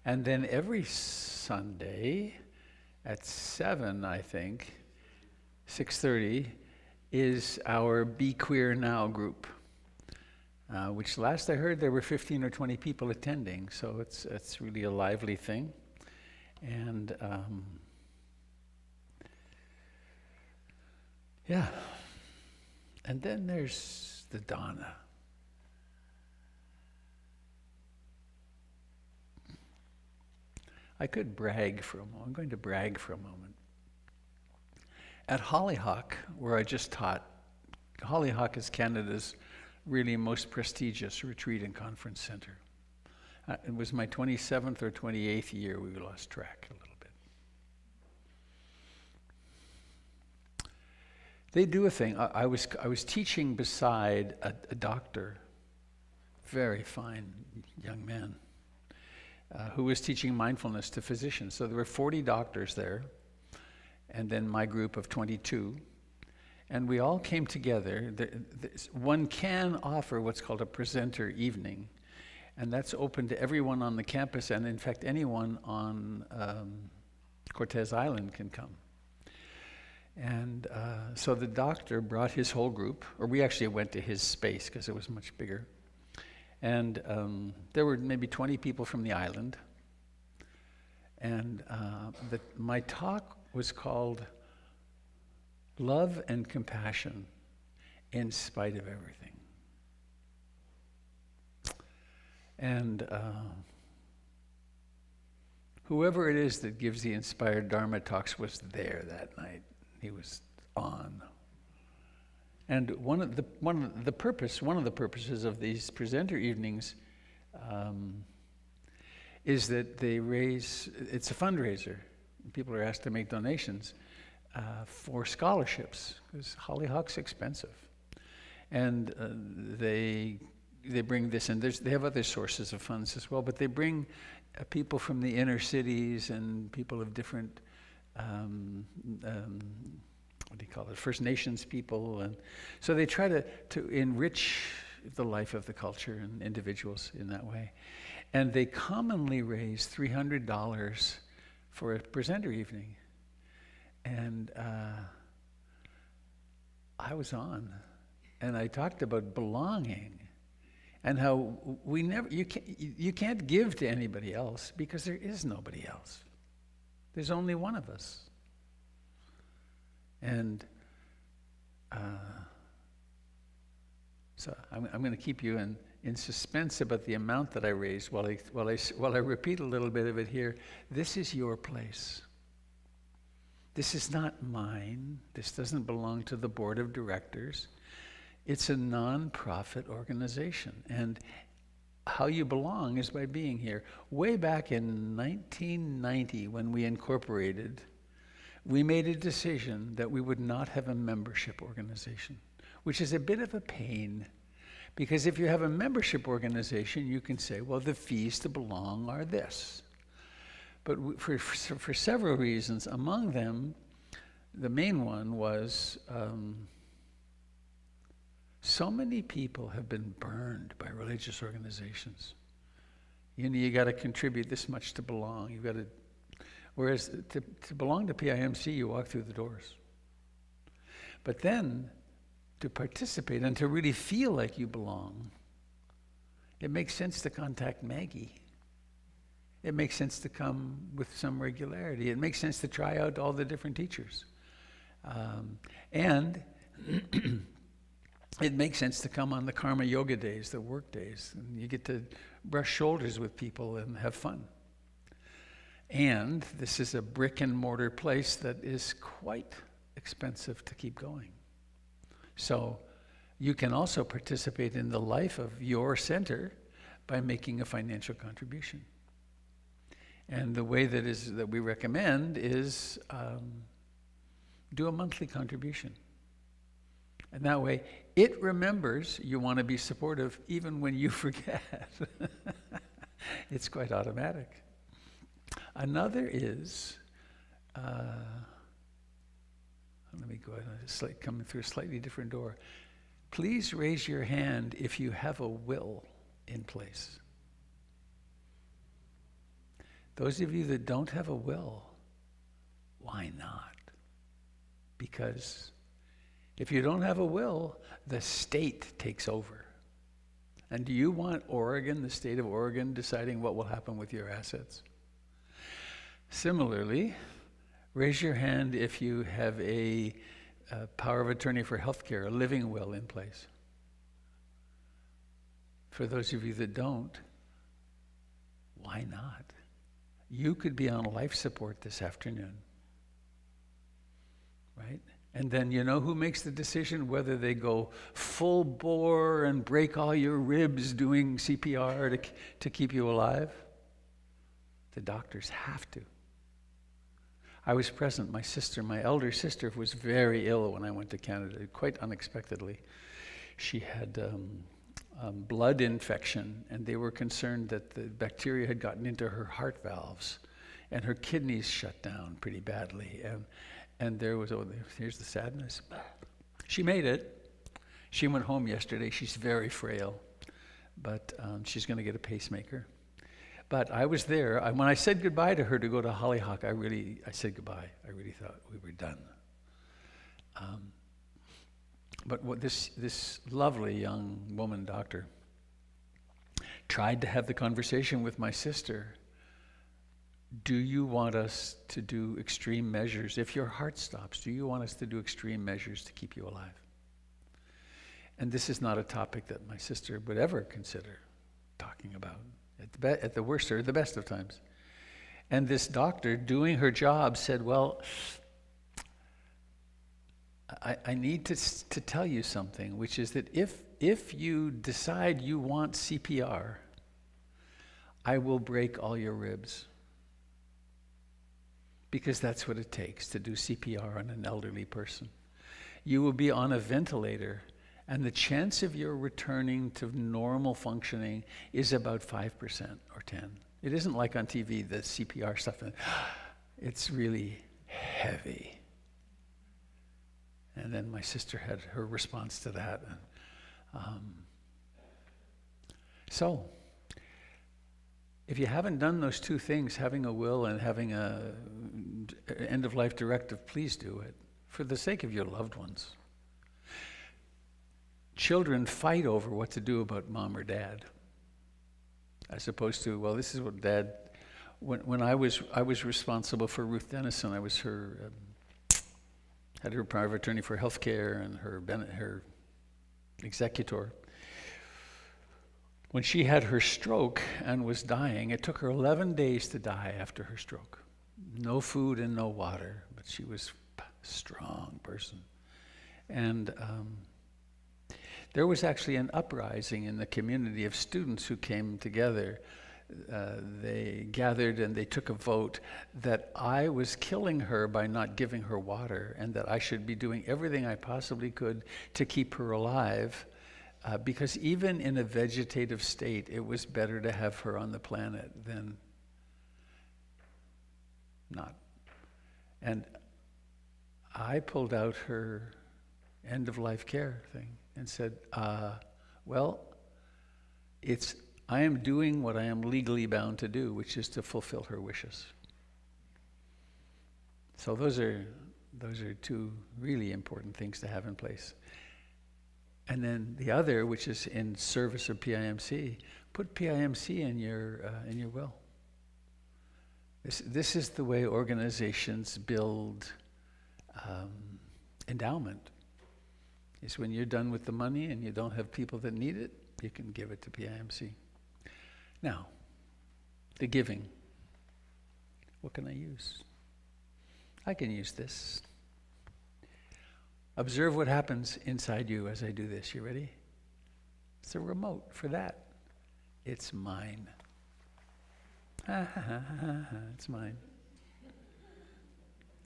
And then every Sunday at 7, I think, 6:30, is our Be Queer Now group, which last I heard there were 15 or 20 people attending, so it's really a lively thing. And yeah. And then there's the Donna. I could brag for a moment. I'm going to brag for a moment. At Hollyhock, where I just taught, Hollyhock is Canada's really most prestigious retreat and conference center. It was my 27th or 28th year. We lost track a little bit. They do a thing. I was teaching beside a doctor, very fine young man, who was teaching mindfulness to physicians. So there were 40 doctors there, and then my group of 22. And we all came together. One can offer what's called a presenter evening, and that's open to everyone on the campus, and in fact anyone on Cortez Island can come. And so the doctor brought his whole group, or we actually went to his space because it was much bigger. And there were maybe 20 people from the island. And my talk was called Love and Compassion in Spite of Everything. And whoever it is that gives the inspired Dharma talks was there that night. He was on. And one of the purposes of these presenter evenings is that they raise, it's a fundraiser. People are asked to make donations for scholarships, because Hollyhock's expensive. And they bring this, and they have other sources of funds as well, but they bring people from the inner cities and people of different what do you call it, First Nations people, and so they try to enrich the life of the culture and individuals in that way. And they commonly raise $300 for a presenter evening. And I was on, and I talked about belonging and how you can't give to anybody else because there is nobody else. There's only one of us. And so I'm going to keep you in suspense about the amount that I raised while I repeat a little bit of it here. This is your place. This is not mine. This doesn't belong to the board of directors. It's a non-profit organization. And how you belong is by being here. Way back in 1990, when we incorporated, we made a decision that we would not have a membership organization, which is a bit of a pain. Because if you have a membership organization, you can say, well, the fees to belong are this. But for several reasons, among them, the main one was so many people have been burned by religious organizations. You got to contribute this much to belong. You've got to, whereas to belong to PIMC, you walk through the doors. But then, to participate and to really feel like you belong, it makes sense to contact Maggie. It makes sense to come with some regularity. It makes sense to try out all the different teachers. And it makes sense to come on the karma yoga days, the work days, and you get to brush shoulders with people and have fun. And this is a brick and mortar place that is quite expensive to keep going. So you can also participate in the life of your center by making a financial contribution. And the way that we recommend is do a monthly contribution. And that way, it remembers you want to be supportive even when you forget. It's quite automatic. Another is, let me go ahead, coming through a slightly different door. Please raise your hand if you have a will in place. Those of you that don't have a will, why not? Because if you don't have a will, the state takes over. And do you want Oregon, the state of Oregon, deciding what will happen with your assets? Similarly, raise your hand if you have a power of attorney for healthcare, a living will in place. For those of you that don't, why not? You could be on life support this afternoon, right? And then you know who makes the decision whether they go full bore and break all your ribs doing CPR to keep you alive? The doctors have to. I was present. My elder sister was very ill when I went to Canada, quite unexpectedly. She had blood infection, and they were concerned that the bacteria had gotten into her heart valves, and her kidneys shut down pretty badly. And there was, here's the sadness. She made it. She went home yesterday. She's very frail, but she's going to get a pacemaker. But I was there. When I said goodbye to her to go to Hollyhock, I said goodbye. I really thought we were done. But what this lovely young woman doctor tried to have the conversation with my sister. Do you want us to do extreme measures? If your heart stops, do you want us to do extreme measures to keep you alive? And this is not a topic that my sister would ever consider talking about at the worst or the best of times. And this doctor, doing her job, said, well, I need to tell you something, which is that if you decide you want CPR, I will break all your ribs. Because that's what it takes to do CPR on an elderly person. You will be on a ventilator, and the chance of your returning to normal functioning is about 5% or 10%. It isn't like on TV, the CPR stuff. It's really heavy. And then my sister had her response to that. So, if you haven't done those two things, having a will and having an end-of-life directive, please do it for the sake of your loved ones. Children fight over what to do about mom or dad, as opposed to, well, this is what dad. When I was responsible for Ruth Dennison, I was her had her power of attorney for healthcare and her executor. When she had her stroke and was dying, it took her 11 days to die after her stroke. No food and no water, but she was a strong person. And there was actually an uprising in the community of students who came together. They gathered and they took a vote that I was killing her by not giving her water, and that I should be doing everything I possibly could to keep her alive. Because even in a vegetative state, it was better to have her on the planet than not. And I pulled out her end-of-life care thing and said, well, I am doing what I am legally bound to do, which is to fulfill her wishes. So those are two really important things to have in place. And then the other, which is in service of PIMC, put PIMC in your will. This is the way organizations build endowment. Is when you're done with the money and you don't have people that need it, you can give it to PIMC. Now, the giving. What can I use? I can use this. Observe what happens inside you as I do this. You ready? It's a remote for that. It's mine. Ha ha ha ha ha. It's mine.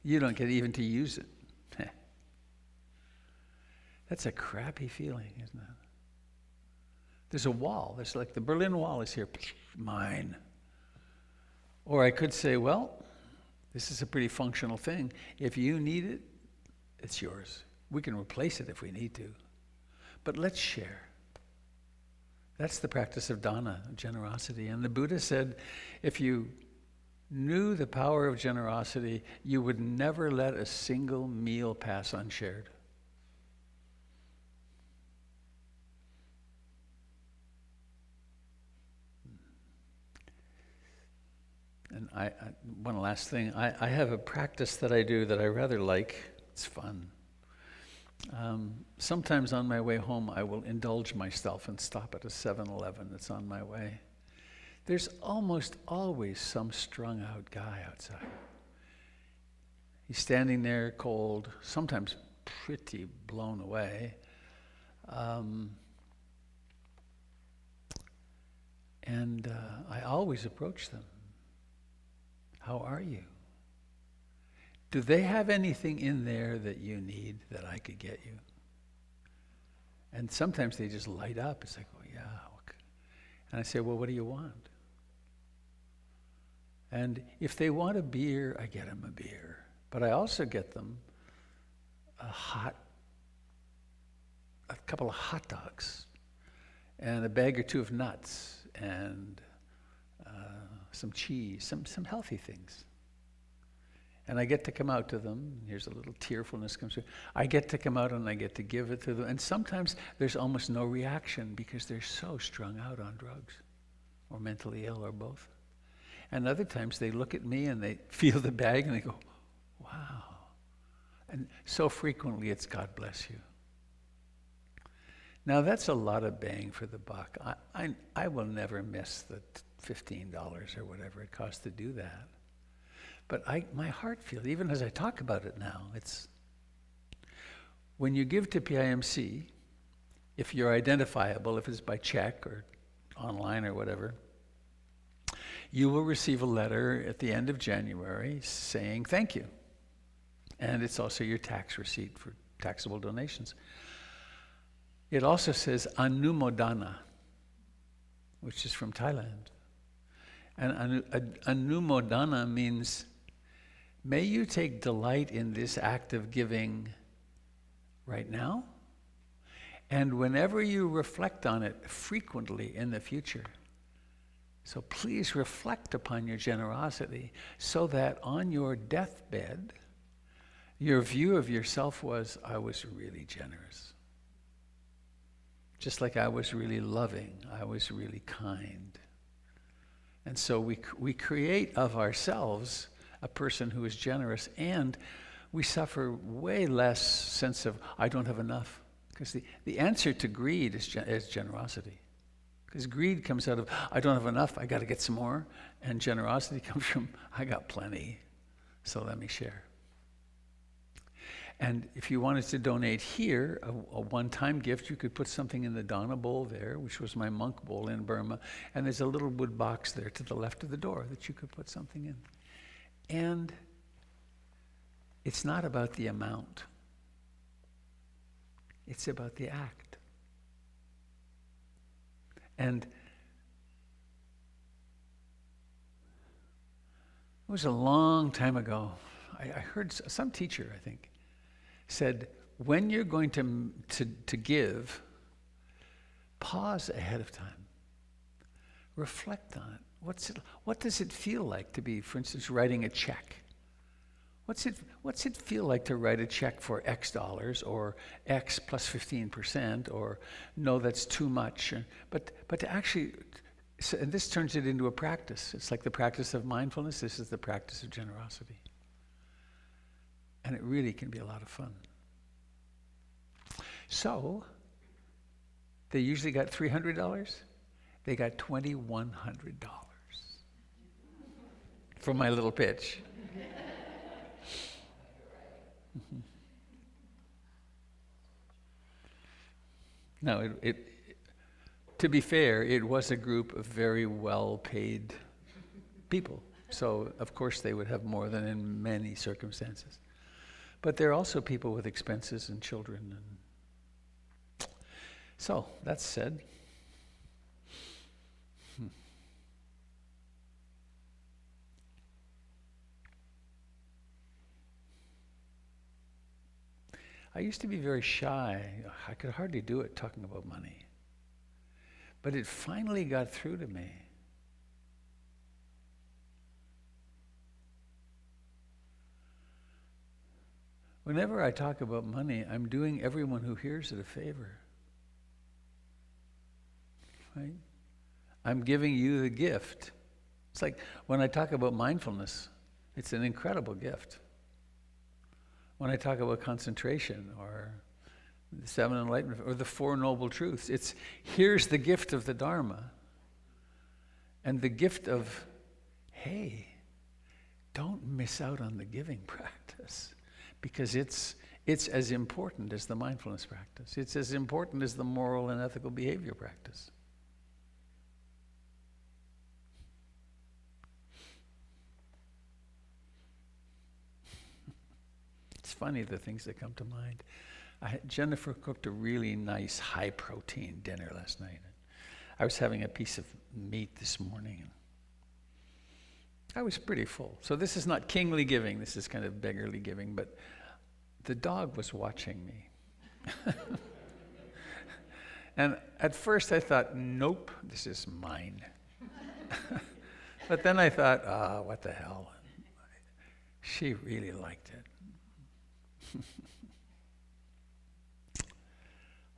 You don't get even to use it. That's a crappy feeling, isn't it? There's a wall. There's like the Berlin Wall is here. Mine. Or I could say, well, this is a pretty functional thing. If you need it, it's yours. We can replace it if we need to. But let's share. That's the practice of dana, generosity. And the Buddha said, if you knew the power of generosity, you would never let a single meal pass unshared. And one last thing, I have a practice that I do that I rather like. It's fun. Sometimes on my way home, I will indulge myself and stop at a 7-Eleven that's on my way. There's almost always some strung out guy outside. He's standing there cold, sometimes pretty blown away. And I always approach them. How are you? Do they have anything in there that you need that I could get you? And sometimes they just light up. It's like, oh yeah. Okay. And I say, well, what do you want? And if they want a beer, I get them a beer. But I also get them a couple of hot dogs and a bag or two of nuts and some cheese, some healthy things. And I get to come out to them. Here's a little tearfulness comes through. I get to come out and I get to give it to them. And sometimes there's almost no reaction because they're so strung out on drugs or mentally ill or both. And other times they look at me and they feel the bag and they go, wow. And so frequently it's God bless you. Now that's a lot of bang for the buck. I will never miss the $15 or whatever it costs to do that. But my heart feels, even as I talk about it now, it's when you give to PIMC, if you're identifiable, if it's by check or online or whatever, you will receive a letter at the end of January saying thank you. And it's also your tax receipt for taxable donations. It also says Anumodana, which is from Thailand. And Anumodana means, may you take delight in this act of giving right now, and whenever you reflect on it frequently in the future. So please reflect upon your generosity so that on your deathbed, your view of yourself was, I was really generous. Just like I was really loving, I was really kind. And so we create of ourselves a person who is generous, and we suffer way less sense of, I don't have enough. Because the answer to greed is generosity. Because greed comes out of, I don't have enough, I got to get some more. And generosity comes from, I got plenty, so let me share. And if you wanted to donate here, a one-time gift, you could put something in the Dana bowl there, which was my monk bowl in Burma, and there's a little wood box there to the left of the door that you could put something in. And it's not about the amount. It's about the act. And it was a long time ago. I heard some teacher, I think, said, when you're going to give, pause ahead of time. Reflect on it. What does it feel like to be, for instance, writing a check? What's it feel like to write a check for X dollars or X plus 15% or no, that's too much? But to actually, and this turns it into a practice. It's like the practice of mindfulness. This is the practice of generosity. And it really can be a lot of fun. So, they usually got $300. They got $2,100 for my little pitch. No, to be fair, it was a group of very well-paid people. So, of course, they would have more than in many circumstances. But there are also people with expenses and children. And so, that said, I used to be very shy. I could hardly do it talking about money. But it finally got through to me. Whenever I talk about money, I'm doing everyone who hears it a favor. Right? I'm giving you the gift. It's like when I talk about mindfulness, it's an incredible gift. When I talk about concentration or the seven enlightenment or the Four Noble Truths, it's here's the gift of the Dharma and the gift of, hey, don't miss out on the giving practice. Because it's as important as the mindfulness practice. It's as important as the moral and ethical behavior practice. It's funny the things that come to mind. Jennifer cooked a really nice high-protein dinner last night. I was having a piece of meat this morning. And I was pretty full. So this is not kingly giving, this is kind of beggarly giving, but the dog was watching me. And at first I thought, nope, this is mine. But then I thought, what the hell? She really liked it.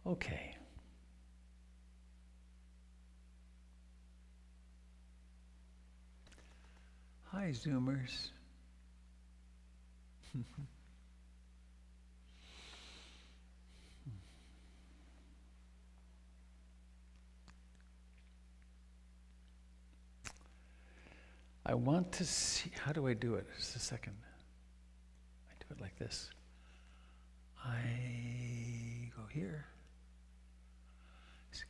Okay. Hi, Zoomers. I want to see, how do I do it? Just a second. I do it like this. I go here.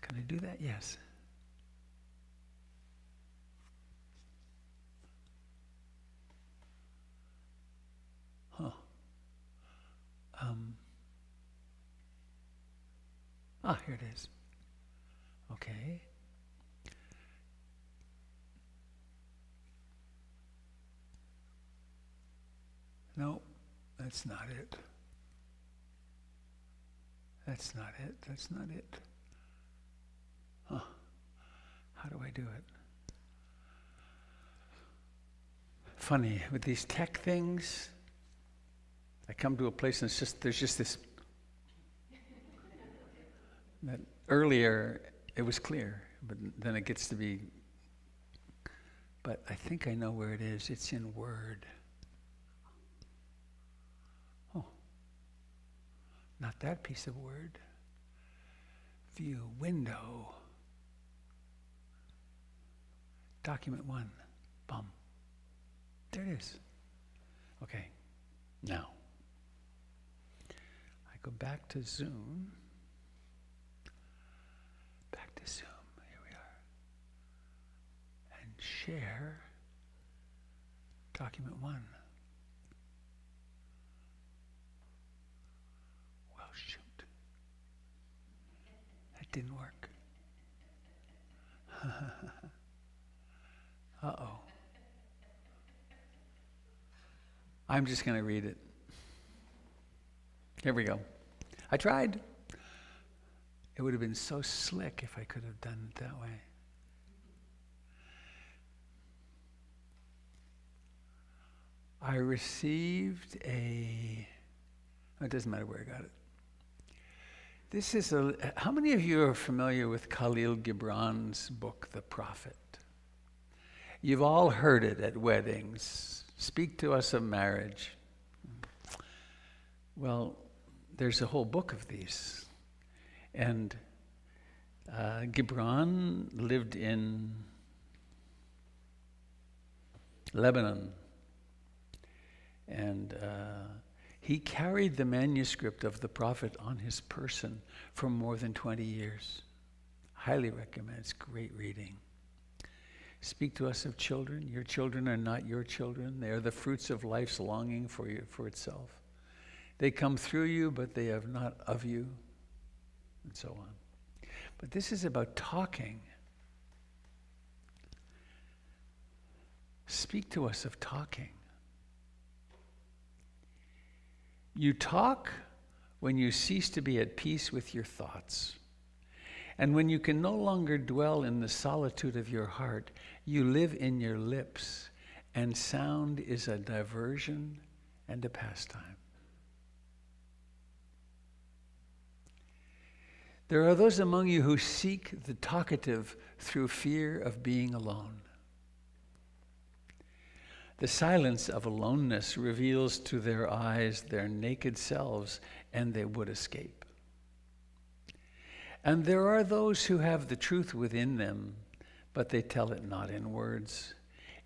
Can I do that? Yes. Huh. Here it is. Okay. No, that's not it. That's not it. That's not it. Huh. How do I do it? Funny, with these tech things, I come to a place and there's just this, that earlier it was clear, but then it gets to be, but I think I know where it is. It's in Word. Oh, not that piece of Word. View, window. Document 1, bum. There it is. Okay, now, I go back to Zoom. Back to Zoom, here we are. And share document 1. Well, shoot. That didn't work. Uh-oh. I'm just going to read it. Here we go. I tried. It would have been so slick if I could have done it that way. I received it doesn't matter where I got it. This is how many of you are familiar with Khalil Gibran's book, The Prophet? You've all heard it at weddings. Speak to us of marriage. Well, there's a whole book of these. And Gibran lived in Lebanon. And He carried the manuscript of the prophet on his person for more than 20 years. Highly recommend. It's great reading. Speak to us of children. Your children are not your children. They are the fruits of life's longing for itself. They come through you, but they are not of you, and so on. But this is about talking. Speak to us of talking. You talk when you cease to be at peace with your thoughts. And when you can no longer dwell in the solitude of your heart, you live in your lips, and sound is a diversion and a pastime. There are those among you who seek the talkative through fear of being alone. The silence of aloneness reveals to their eyes their naked selves, and they would escape. And there are those who have the truth within them, but they tell it not in words.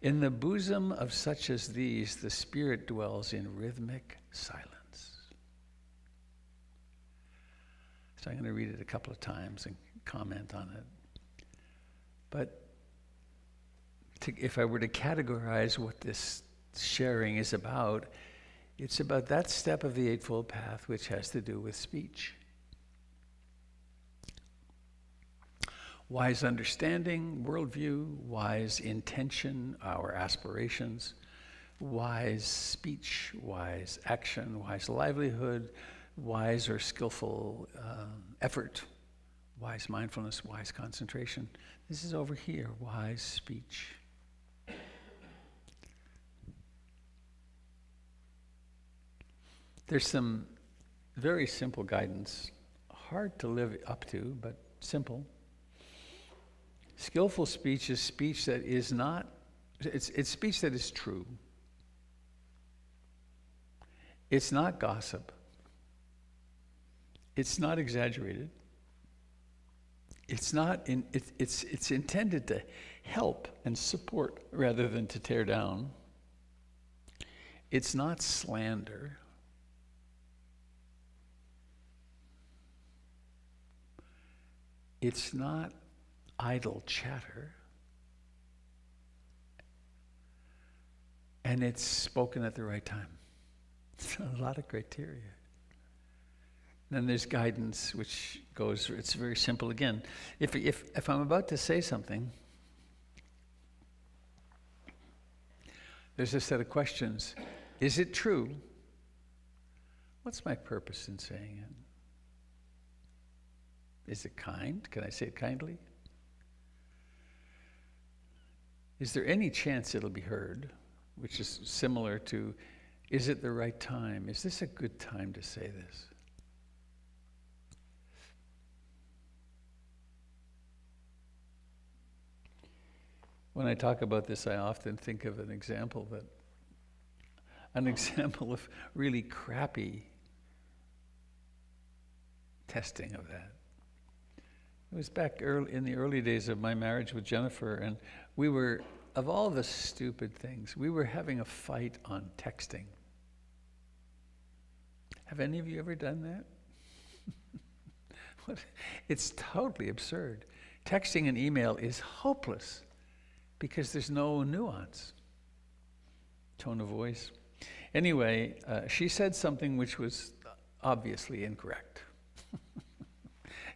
In the bosom of such as these, the Spirit dwells in rhythmic silence. So I'm going to read it a couple of times and comment on it. But if I were to categorize what this sharing is about, it's about that step of the Eightfold Path which has to do with speech. Wise understanding, worldview, wise intention, our aspirations, wise speech, wise action, wise livelihood, wise or skillful effort, wise mindfulness, wise concentration. This is over here, wise speech. There's some very simple guidance, hard to live up to, but simple. Skillful speech is speech that is not, it's speech that is true. It's not gossip. It's not exaggerated. It's intended to help and support rather than to tear down. It's not slander. It's not idle chatter. And it's spoken at the right time. It's a lot of criteria. Then there's guidance, which goes, it's very simple again. If I'm about to say something, there's a set of questions. Is it true? What's my purpose in saying it? Is it kind? Can I say it kindly? Is there any chance it'll be heard? Which is similar to, is it the right time? Is this a good time to say this? When I talk about this, I often think of an example of really crappy testing of that. It was back in the early days of my marriage with Jennifer, and we were, of all the stupid things, we were having a fight on texting. Have any of you ever done that? It's totally absurd. Texting and email is hopeless because there's no nuance. Tone of voice. Anyway, she said something which was obviously incorrect.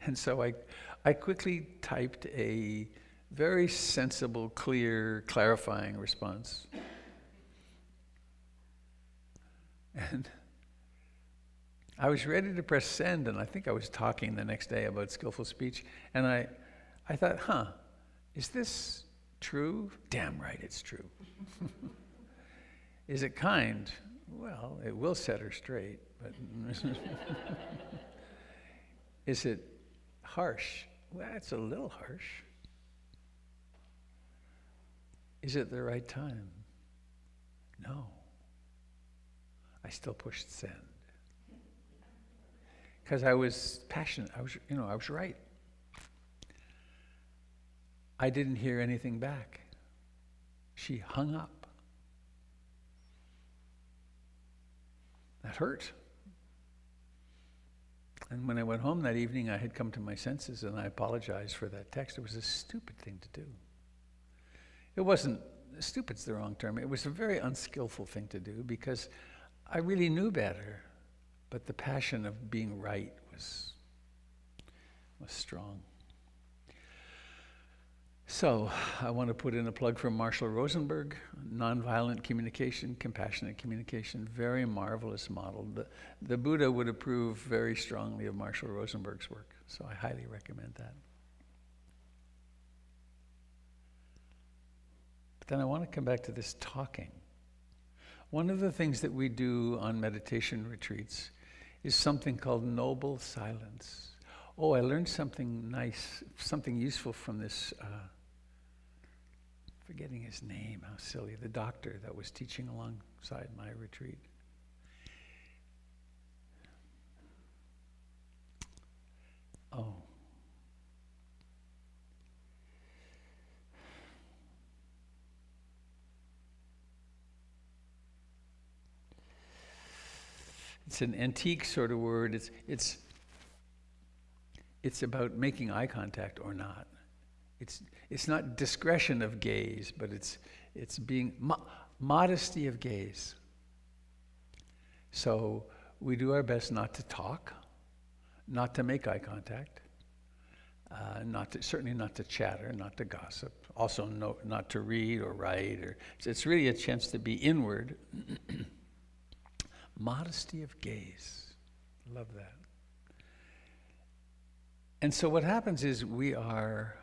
And so I quickly typed a very sensible, clear, clarifying response. And I was ready to press send, and I think I was talking the next day about skillful speech, and I thought, is this true? Damn right it's true. Is it kind? Well, it will set her straight, but is it harsh? Well, it's a little harsh. Is it the right time? No. I still pushed send. Because I was passionate. I was right. I didn't hear anything back. She hung up. That hurt. And when I went home that evening, I had come to my senses, and I apologized for that text. It was a stupid thing to do. It wasn't, stupid's the wrong term. It was a very unskillful thing to do because I really knew better, but the passion of being right was strong. So I want to put in a plug for Marshall Rosenberg, nonviolent communication, compassionate communication, very marvelous model. The Buddha would approve very strongly of Marshall Rosenberg's work, so I highly recommend that. But then I want to come back to this talking. One of the things that we do on meditation retreats is something called noble silence. Oh, I learned something nice, something useful from this, forgetting his name, how silly, the doctor that was teaching alongside my retreat. Oh. It's an antique sort of word. It's about making eye contact or not. It's not discretion of gaze, but it's being modesty of gaze. So we do our best not to talk, not to make eye contact, certainly not to chatter, not to gossip. Also, not to read or write. It's really a chance to be inward. Modesty of gaze. Love that. And so what happens is we are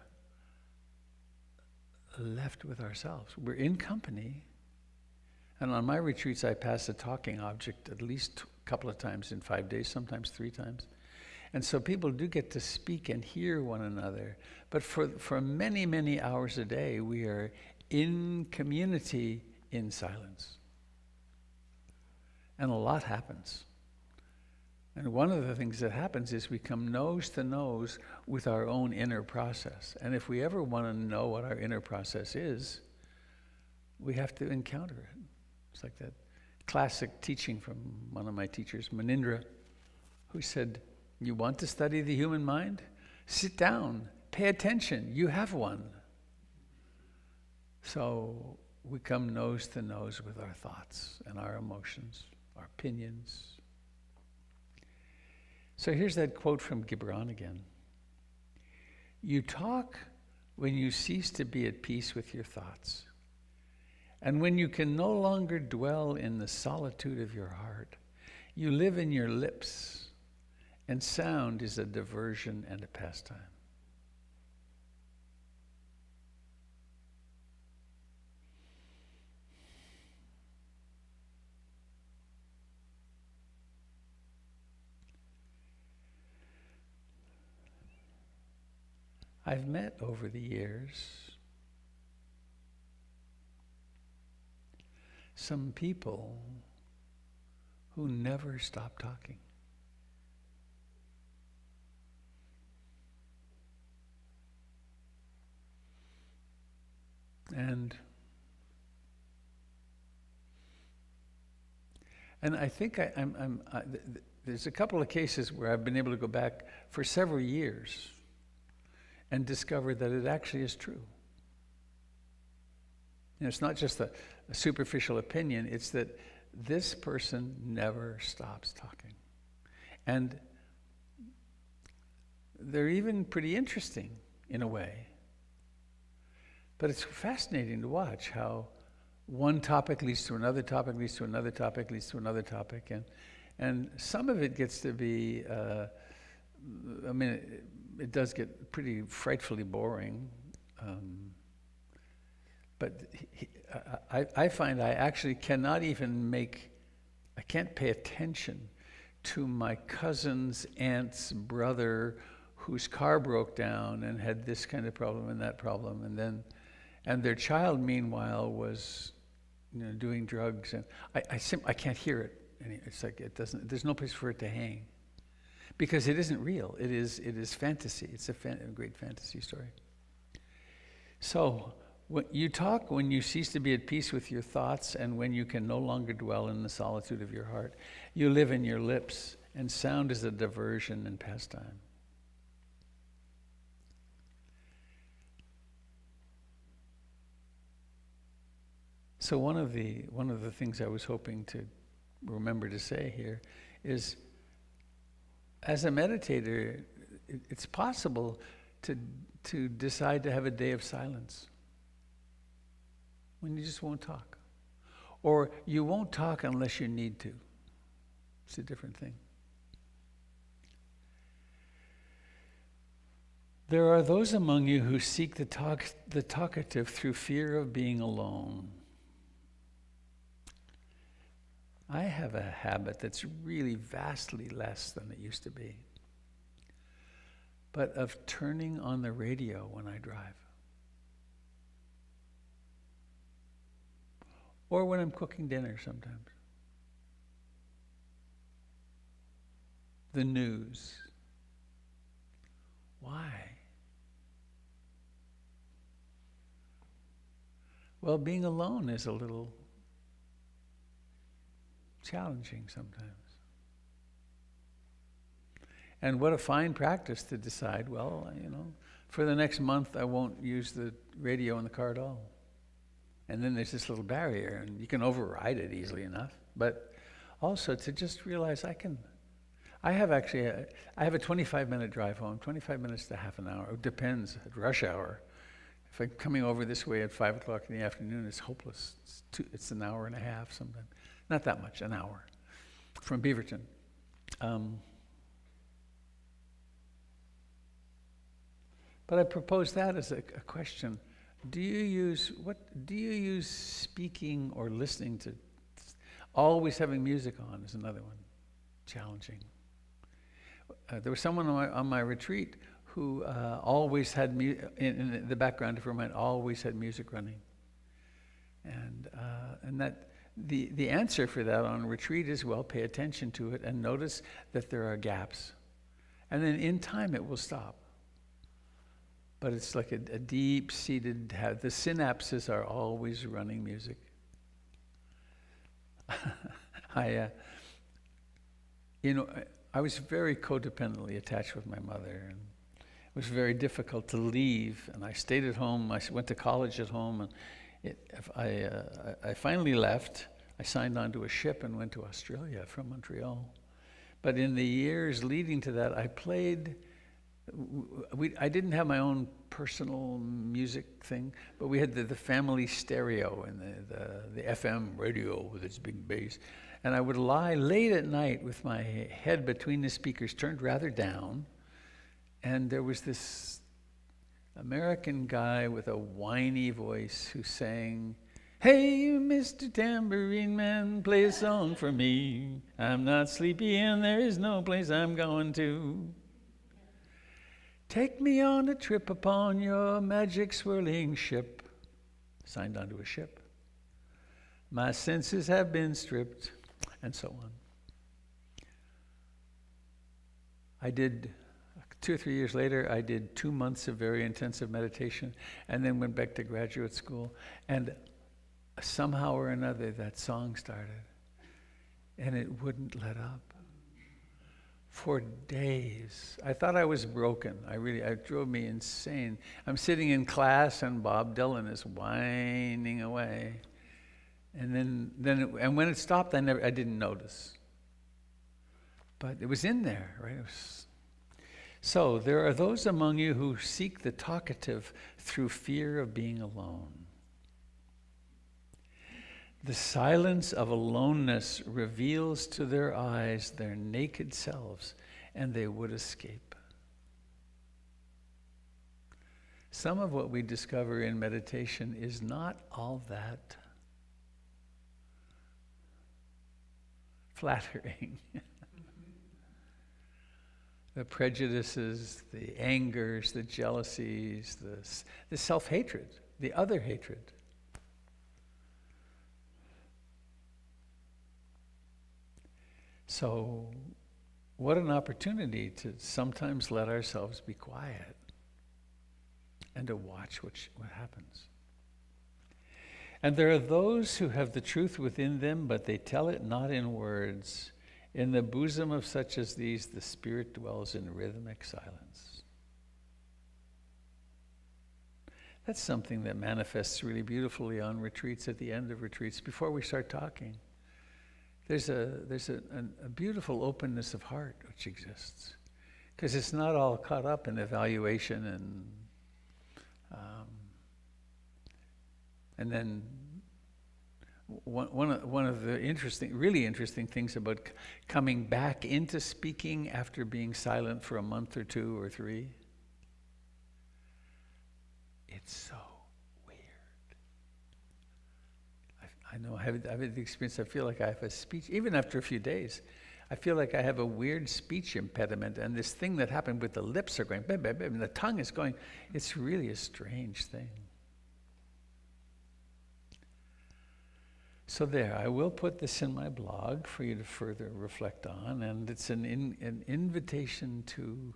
left with ourselves. We're in company. And on my retreats, I pass a talking object at least a couple of times in 5 days, sometimes 3 times. And so people do get to speak and hear one another. But for many, many hours a day, we are in community in silence. And a lot happens. And one of the things that happens is we come nose to nose with our own inner process. And if we ever want to know what our inner process is, we have to encounter it. It's like that classic teaching from one of my teachers, Munindra, who said, "You want to study the human mind? Sit down, pay attention, you have one." So we come nose to nose with our thoughts and our emotions, our opinions. So here's that quote from Gibran again. "You talk when you cease to be at peace with your thoughts, and when you can no longer dwell in the solitude of your heart. You live in your lips, and sound is a diversion and a pastime." I've met over the years some people who never stop talking. And I think there's a couple of cases where I've been able to go back for several years and discover that it actually is true. It's not just a superficial opinion, it's that this person never stops talking. And they're even pretty interesting in a way. But it's fascinating to watch how one topic leads to another topic, leads to another topic, leads to another topic. And some of it gets to be, it does get pretty frightfully boring. But I find I actually cannot even I can't pay attention to my cousin's aunt's brother whose car broke down and had this kind of problem and that problem, and their child meanwhile was, doing drugs, and I can't hear it. It's like there's no place for it to hang, because it isn't real. It is fantasy. It's a great fantasy story. So You talk when you cease to be at peace with your thoughts and when you can no longer dwell in the solitude of your heart. You live in your lips, and sound is a diversion and pastime. So one of the things I was hoping to remember to say here is, as a meditator, it's possible to decide to have a day of silence when you just won't talk. Or you won't talk unless you need to. It's a different thing. There are those among you who seek the talkative through fear of being alone. I have a habit that's really vastly less than it used to be, but of turning on the radio when I drive. Or when I'm cooking dinner sometimes. The news. Why? Well, being alone is a little challenging sometimes. And what a fine practice to decide, well, for the next month I won't use the radio in the car at all. And then there's this little barrier, and you can override it easily enough. But also to just realize I have a 25-minute drive home, 25 minutes to half an hour. It depends, at rush hour. If I'm coming over this way at 5 o'clock in the afternoon, it's hopeless. It's an hour and a half sometimes. Not that much, an hour from Beaverton. But I propose that as a question. Do you use speaking or listening to? Always having music on is another one. Challenging. There was someone on my retreat who always had in the background of her mind, always had music running. And that the answer for that on retreat is, well, pay attention to it and notice that there are gaps. And then in time it will stop. But it's like a deep-seated, the synapses are always running music. I was very codependently attached with my mother, and it was very difficult to leave. And I stayed at home. I went to college at home, and I finally left. I signed on to a ship and went to Australia from Montreal. But in the years leading to that, I played. I didn't have my own personal music thing, but we had the family stereo and the FM radio with its big bass. And I would lie late at night with my head between the speakers turned rather down, and there was this American guy with a whiny voice who sang, "Hey, Mr. Tambourine Man, play a song for me. I'm not sleepy and there is no place I'm going to. Take me on a trip upon your magic swirling ship." Signed onto a ship. "My senses have been stripped," and so on. I did, 2 or 3 years later, I did 2 months of very intensive meditation and then went back to graduate school. And somehow or another, that song started. And it wouldn't let up. For days. I thought I was broken. It drove me insane. I'm sitting in class and Bob Dylan is whining away. And when it stopped, I didn't notice. But it was in there, right? So there are those among you who seek the talkative through fear of being alone. The silence of aloneness reveals to their eyes their naked selves, and they would escape. Some of what we discover in meditation is not all that flattering. The prejudices, the angers, the jealousies, the self-hatred, the other hatred. So, what an opportunity to sometimes let ourselves be quiet and to watch what happens. And there are those who have the truth within them, but they tell it not in words. In the bosom of such as these, the Spirit dwells in rhythmic silence. That's something that manifests really beautifully on retreats, at the end of retreats, before we start talking. There's a beautiful openness of heart which exists, because it's not all caught up in evaluation and then one of the really interesting things about coming back into speaking after being silent for a month or 2 or 3, it's so weird. I know, I've had the experience, I feel like I have a speech, even after a few days, I feel like I have a weird speech impediment, and this thing that happened with the lips are going, bam, bam, bam, and the tongue is going, it's really a strange thing. So there, I will put this in my blog for you to further reflect on, and it's an invitation to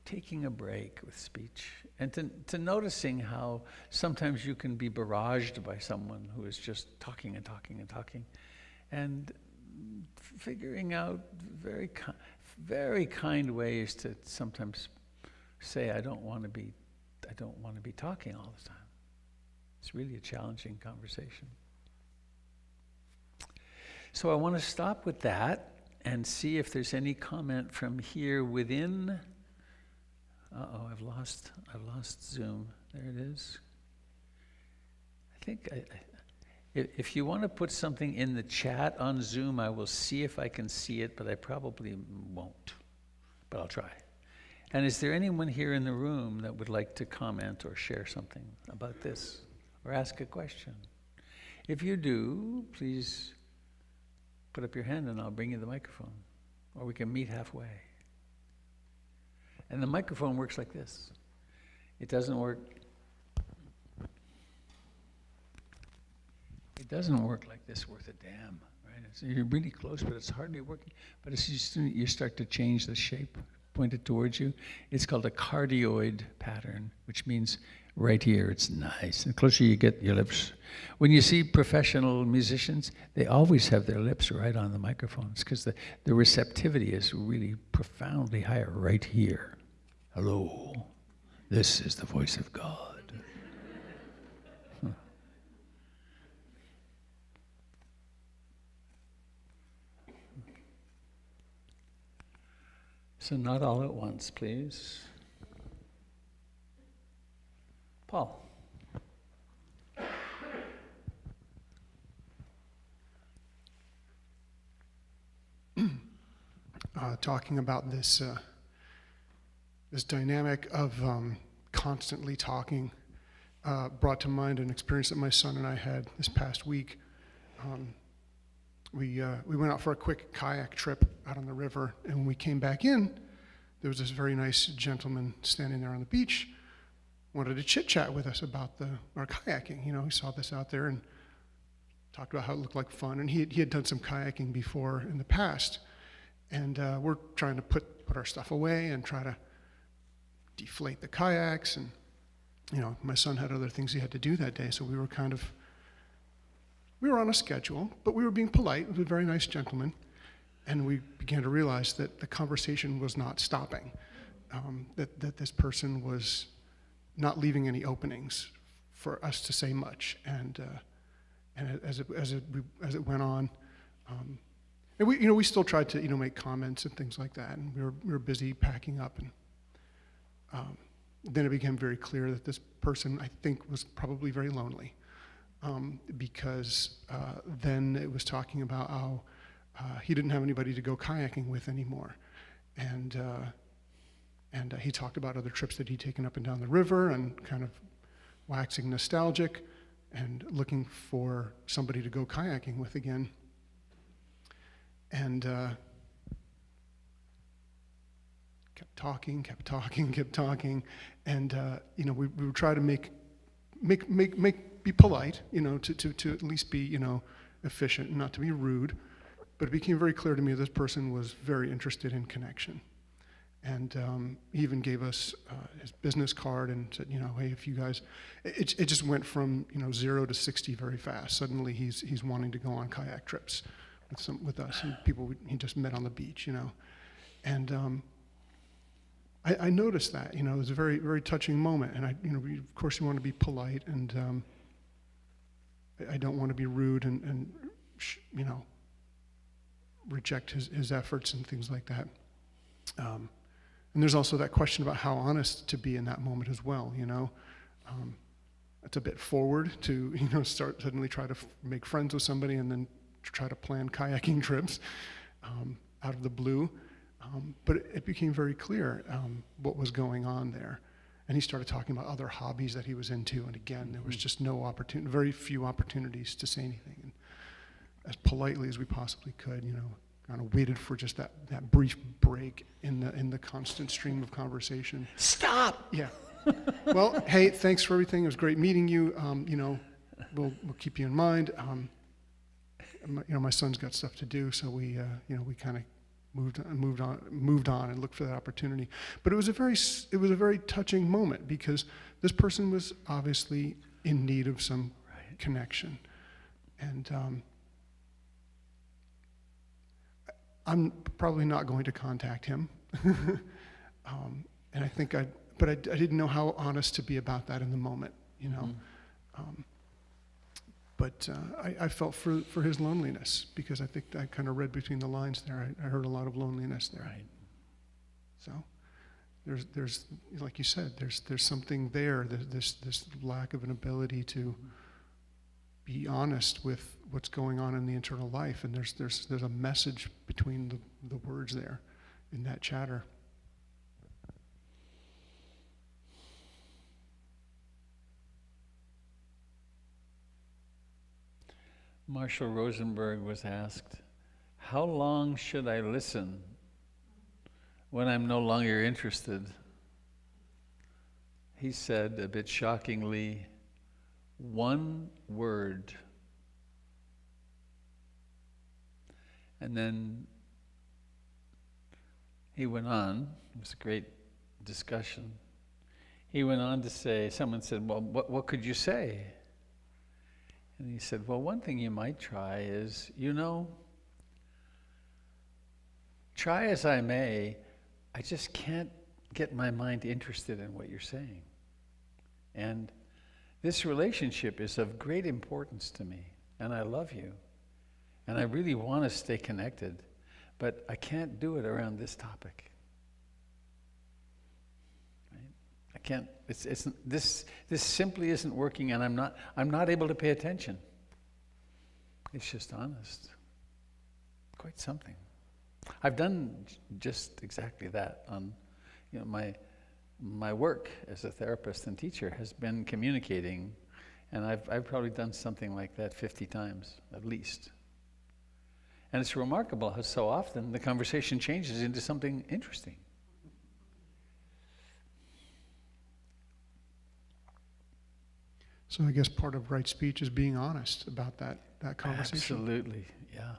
taking a break with speech, and to noticing how sometimes you can be barraged by someone who is just talking and talking and talking, and figuring out very kind ways to sometimes say, I don't want to be talking all the time. It's really a challenging conversation. So I want to stop with that and see if there's any comment from here within. Uh-oh, I've lost Zoom. There it is. I think if you want to put something in the chat on Zoom, I will see if I can see it, but I probably won't. But I'll try. And is there anyone here in the room that would like to comment or share something about this or ask a question? If you do, please put up your hand and I'll bring you the microphone, or we can meet halfway. And the microphone works like this. It doesn't work like this worth a damn, right? You're really close, but it's hardly working. But as you start to change the shape, point it towards you, it's called a cardioid pattern, which means right here, it's nice. And the closer you get your lips. When you see professional musicians, they always have their lips right on the microphones because the receptivity is really profoundly higher right here. Hello, this is the voice of God. So not all at once, please. Paul. Talking about this dynamic of constantly talking brought to mind an experience that my son and I had this past week. We went out for a quick kayak trip out on the river, and when we came back in, there was this very nice gentleman standing there on the beach, wanted to chit-chat with us about our kayaking. You know, he saw this out there and talked about how it looked like fun, and he had done some kayaking before in the past. And we're trying to put our stuff away and try to deflate the kayaks. And, you know, my son had other things he had to do that day, so we were on a schedule, but we were being polite. It was a very nice gentleman. And we began to realize that the conversation was not stopping, that this person was not leaving any openings for us to say much. And as it went on, and we still tried to make comments and things like that, and we were busy packing up, and then it became very clear that this person, I think, was probably very lonely, because then it was talking about how he didn't have anybody to go kayaking with anymore, and he talked about other trips that he'd taken up and down the river, and kind of waxing nostalgic and looking for somebody to go kayaking with again. And kept talking, and we would try to be polite, to at least be efficient, and not to be rude. But it became very clear to me this person was very interested in connection, And he even gave us his business card and said, hey, if you guys, it just went from 0 to 60 very fast. Suddenly he's wanting to go on kayak trips with us and people he just met on the beach, And I noticed that, it was a very, very touching moment. And of course you want to be polite, and I don't want to be rude and reject his efforts and things like that. And there's also that question about how honest to be in that moment as well, It's a bit forward to, start suddenly try to make friends with somebody and then try to plan kayaking trips out of the blue. But it became very clear what was going on there. And he started talking about other hobbies that he was into. And again, there was just no opportunity, very few opportunities to say anything. And as politely as we possibly could, kind of waited for just that brief break in the constant stream of conversation. Stop! Yeah. Well, hey, thanks for everything. It was great meeting you. We'll keep you in mind. My son's got stuff to do, so we kind of moved on and looked for that opportunity. But it was a very touching moment because this person was obviously in need of some connection, and I'm probably not going to contact him, and I think I didn't know how honest to be about that in the moment, But I felt for his loneliness because I think I kind of read between the lines there. I heard a lot of loneliness there. Right. So there's like you said, there's something there. This lack of an ability to be honest with what's going on in the internal life, and there's a message between the words there in that chatter. Marshall Rosenberg was asked, "How long should I listen when I'm no longer interested?" He said, a bit shockingly, 1 word. And then he went on, it was a great discussion. He went on to say, someone said, "Well, what could you say?" And he said, "Well, one thing you might try is, try as I may, I just can't get my mind interested in what you're saying. And this relationship is of great importance to me, and I love you, and I really want to stay connected, but I can't do it around this topic. Right? I can't. This simply isn't working, and I'm not able to pay attention." It's just honest. Quite something. I've done just exactly that on, my work as a therapist and teacher has been communicating, and I've probably done something like that 50 times at least. And it's remarkable how so often the conversation changes into something interesting. So I guess part of right speech is being honest about that conversation. Absolutely, yeah.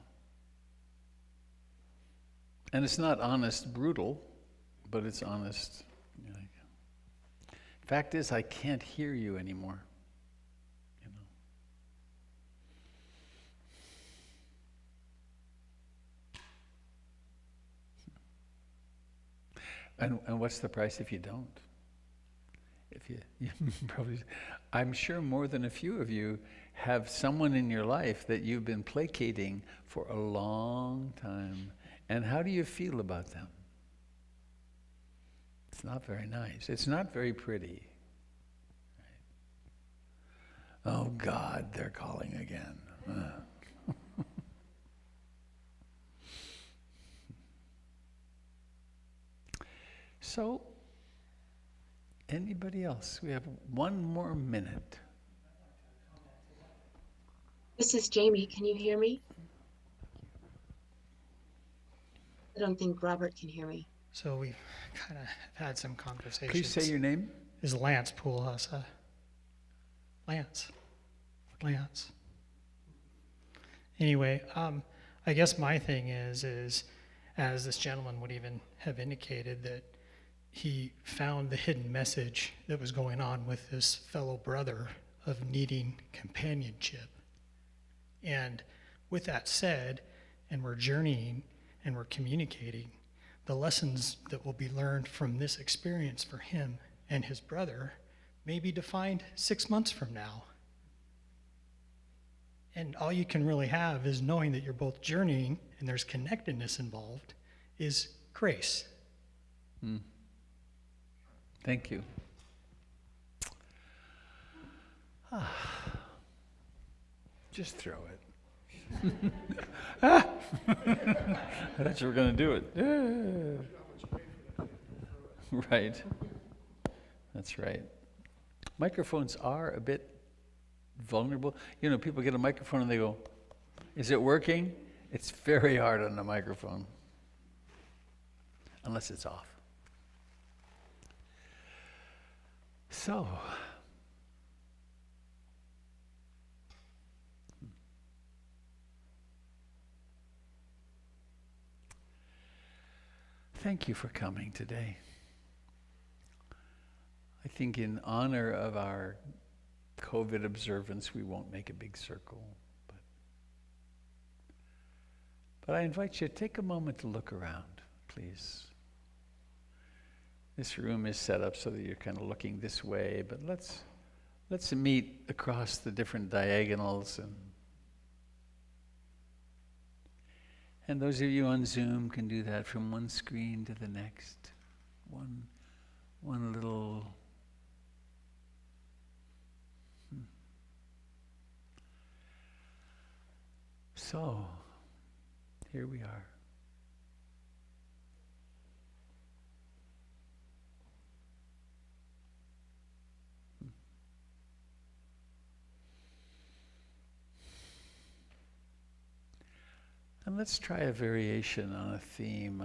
And it's not honest brutal, but it's honest. Fact is, I can't hear you anymore. And what's the price if you don't? If you probably, I'm sure more than a few of you have someone in your life that you've been placating for a long time. And how do you feel about them? It's not very nice. It's not very pretty. Right? Oh God, they're calling again. So, anybody else? We have 1 more minute. This is Jamie. Can you hear me? I don't think Robert can hear me. So we've kind of had some conversations. Please say your name. Is Lance Poolhouse? Lance. Anyway, I guess my thing is as this gentleman would even have indicated, that he found the hidden message that was going on with this fellow brother of needing companionship. And with that said, and we're journeying and we're communicating, the lessons that will be learned from this experience for him and his brother may be defined 6 months from now. And all you can really have is knowing that you're both journeying and there's connectedness involved is grace. Thank you. Just throw it. I thought you were going to do it. Right. That's right. Microphones are a bit vulnerable. You know, people get a microphone and they go, "Is it working?" It's very hard on the microphone, unless it's off. So, thank you for coming today. I think in honor of our COVID observance, we won't make a big circle. But I invite you to take a moment to look around, please. This room is set up so that you're kind of looking this way, but let's meet across the different diagonals, and those of you on Zoom can do that from one screen to the next. One little So, here we are. And let's try a variation on a theme.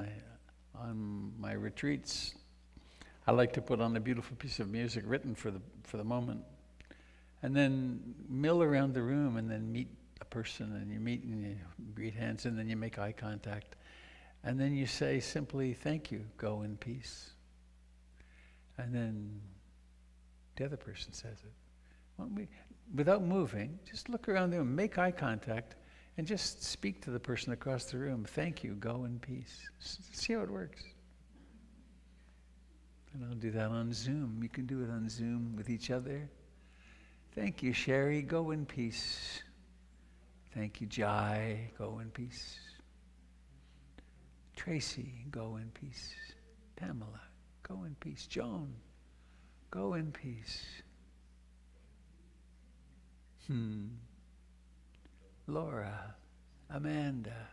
On my retreats, I like to put on a beautiful piece of music written for the moment, and then mill around the room, and then meet a person, and you meet and you greet hands, and then you make eye contact, and then you say simply, "Thank you, go in peace." And then the other person says it. Why don't we, without moving, just look around the room, make eye contact, and just speak to the person across the room. "Thank you, go in peace." See how it works. And I'll do that on Zoom. You can do it on Zoom with each other. "Thank you, Sherry, go in peace." "Thank you, Jai, go in peace." "Tracy, go in peace." "Pamela, go in peace." "Joan, go in peace." "Laura, Amanda,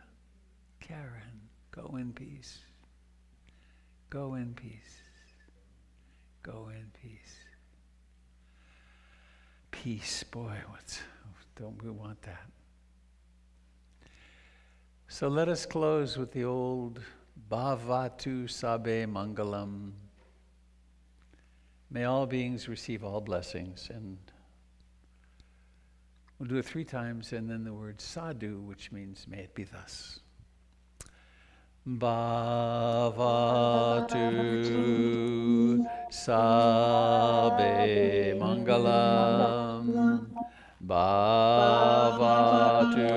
Karen, go in peace. Go in peace. Go in peace." Peace, boy, don't we want that? So let us close with the old Bhavatu Sabe Mangalam. May all beings receive all blessings. And we'll do it 3 times, and then the word sadhu, which means may it be thus. Bhavatu Sabe Mangalam. Bhavatu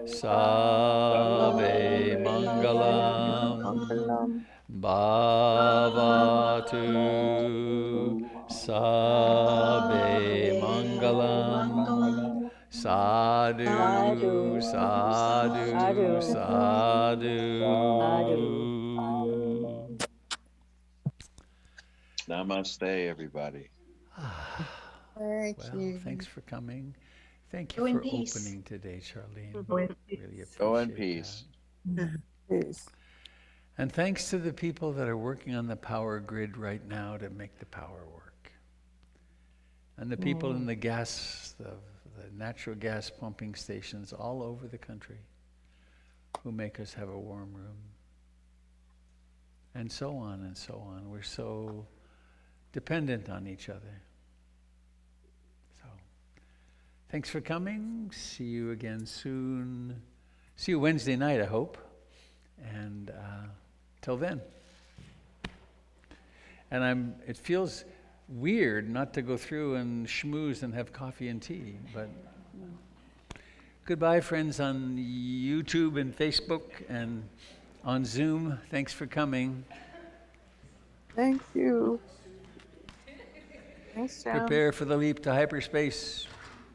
Sabe Mangalam. Bhavatu Sabe Mangalam. Sadhu, sadhu, sadhu. Namaste, everybody. Thank you. Thanks for coming. Thank Go you in for peace. opening today, Charlene. Go in Really appreciate Go in that. peace. Peace. And thanks to the people that are working on the power grid right now to make the power work. And the people in the natural gas pumping stations all over the country who make us have a warm room. And so on and so on. We're so dependent on each other. So, thanks for coming. See you again soon. See you Wednesday night, I hope. And till then. And it feels weird not to go through and schmooze and have coffee and tea, but goodbye, friends on YouTube and Facebook and on Zoom. Thanks for coming. Thank you. Thanks, John. Prepare for the leap to hyperspace.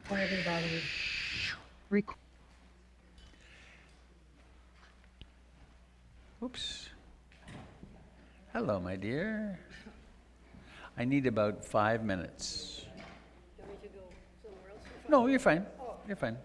Bye, everybody. Oops. Hello, my dear. I need about 5 minutes. No, you're fine. You're fine.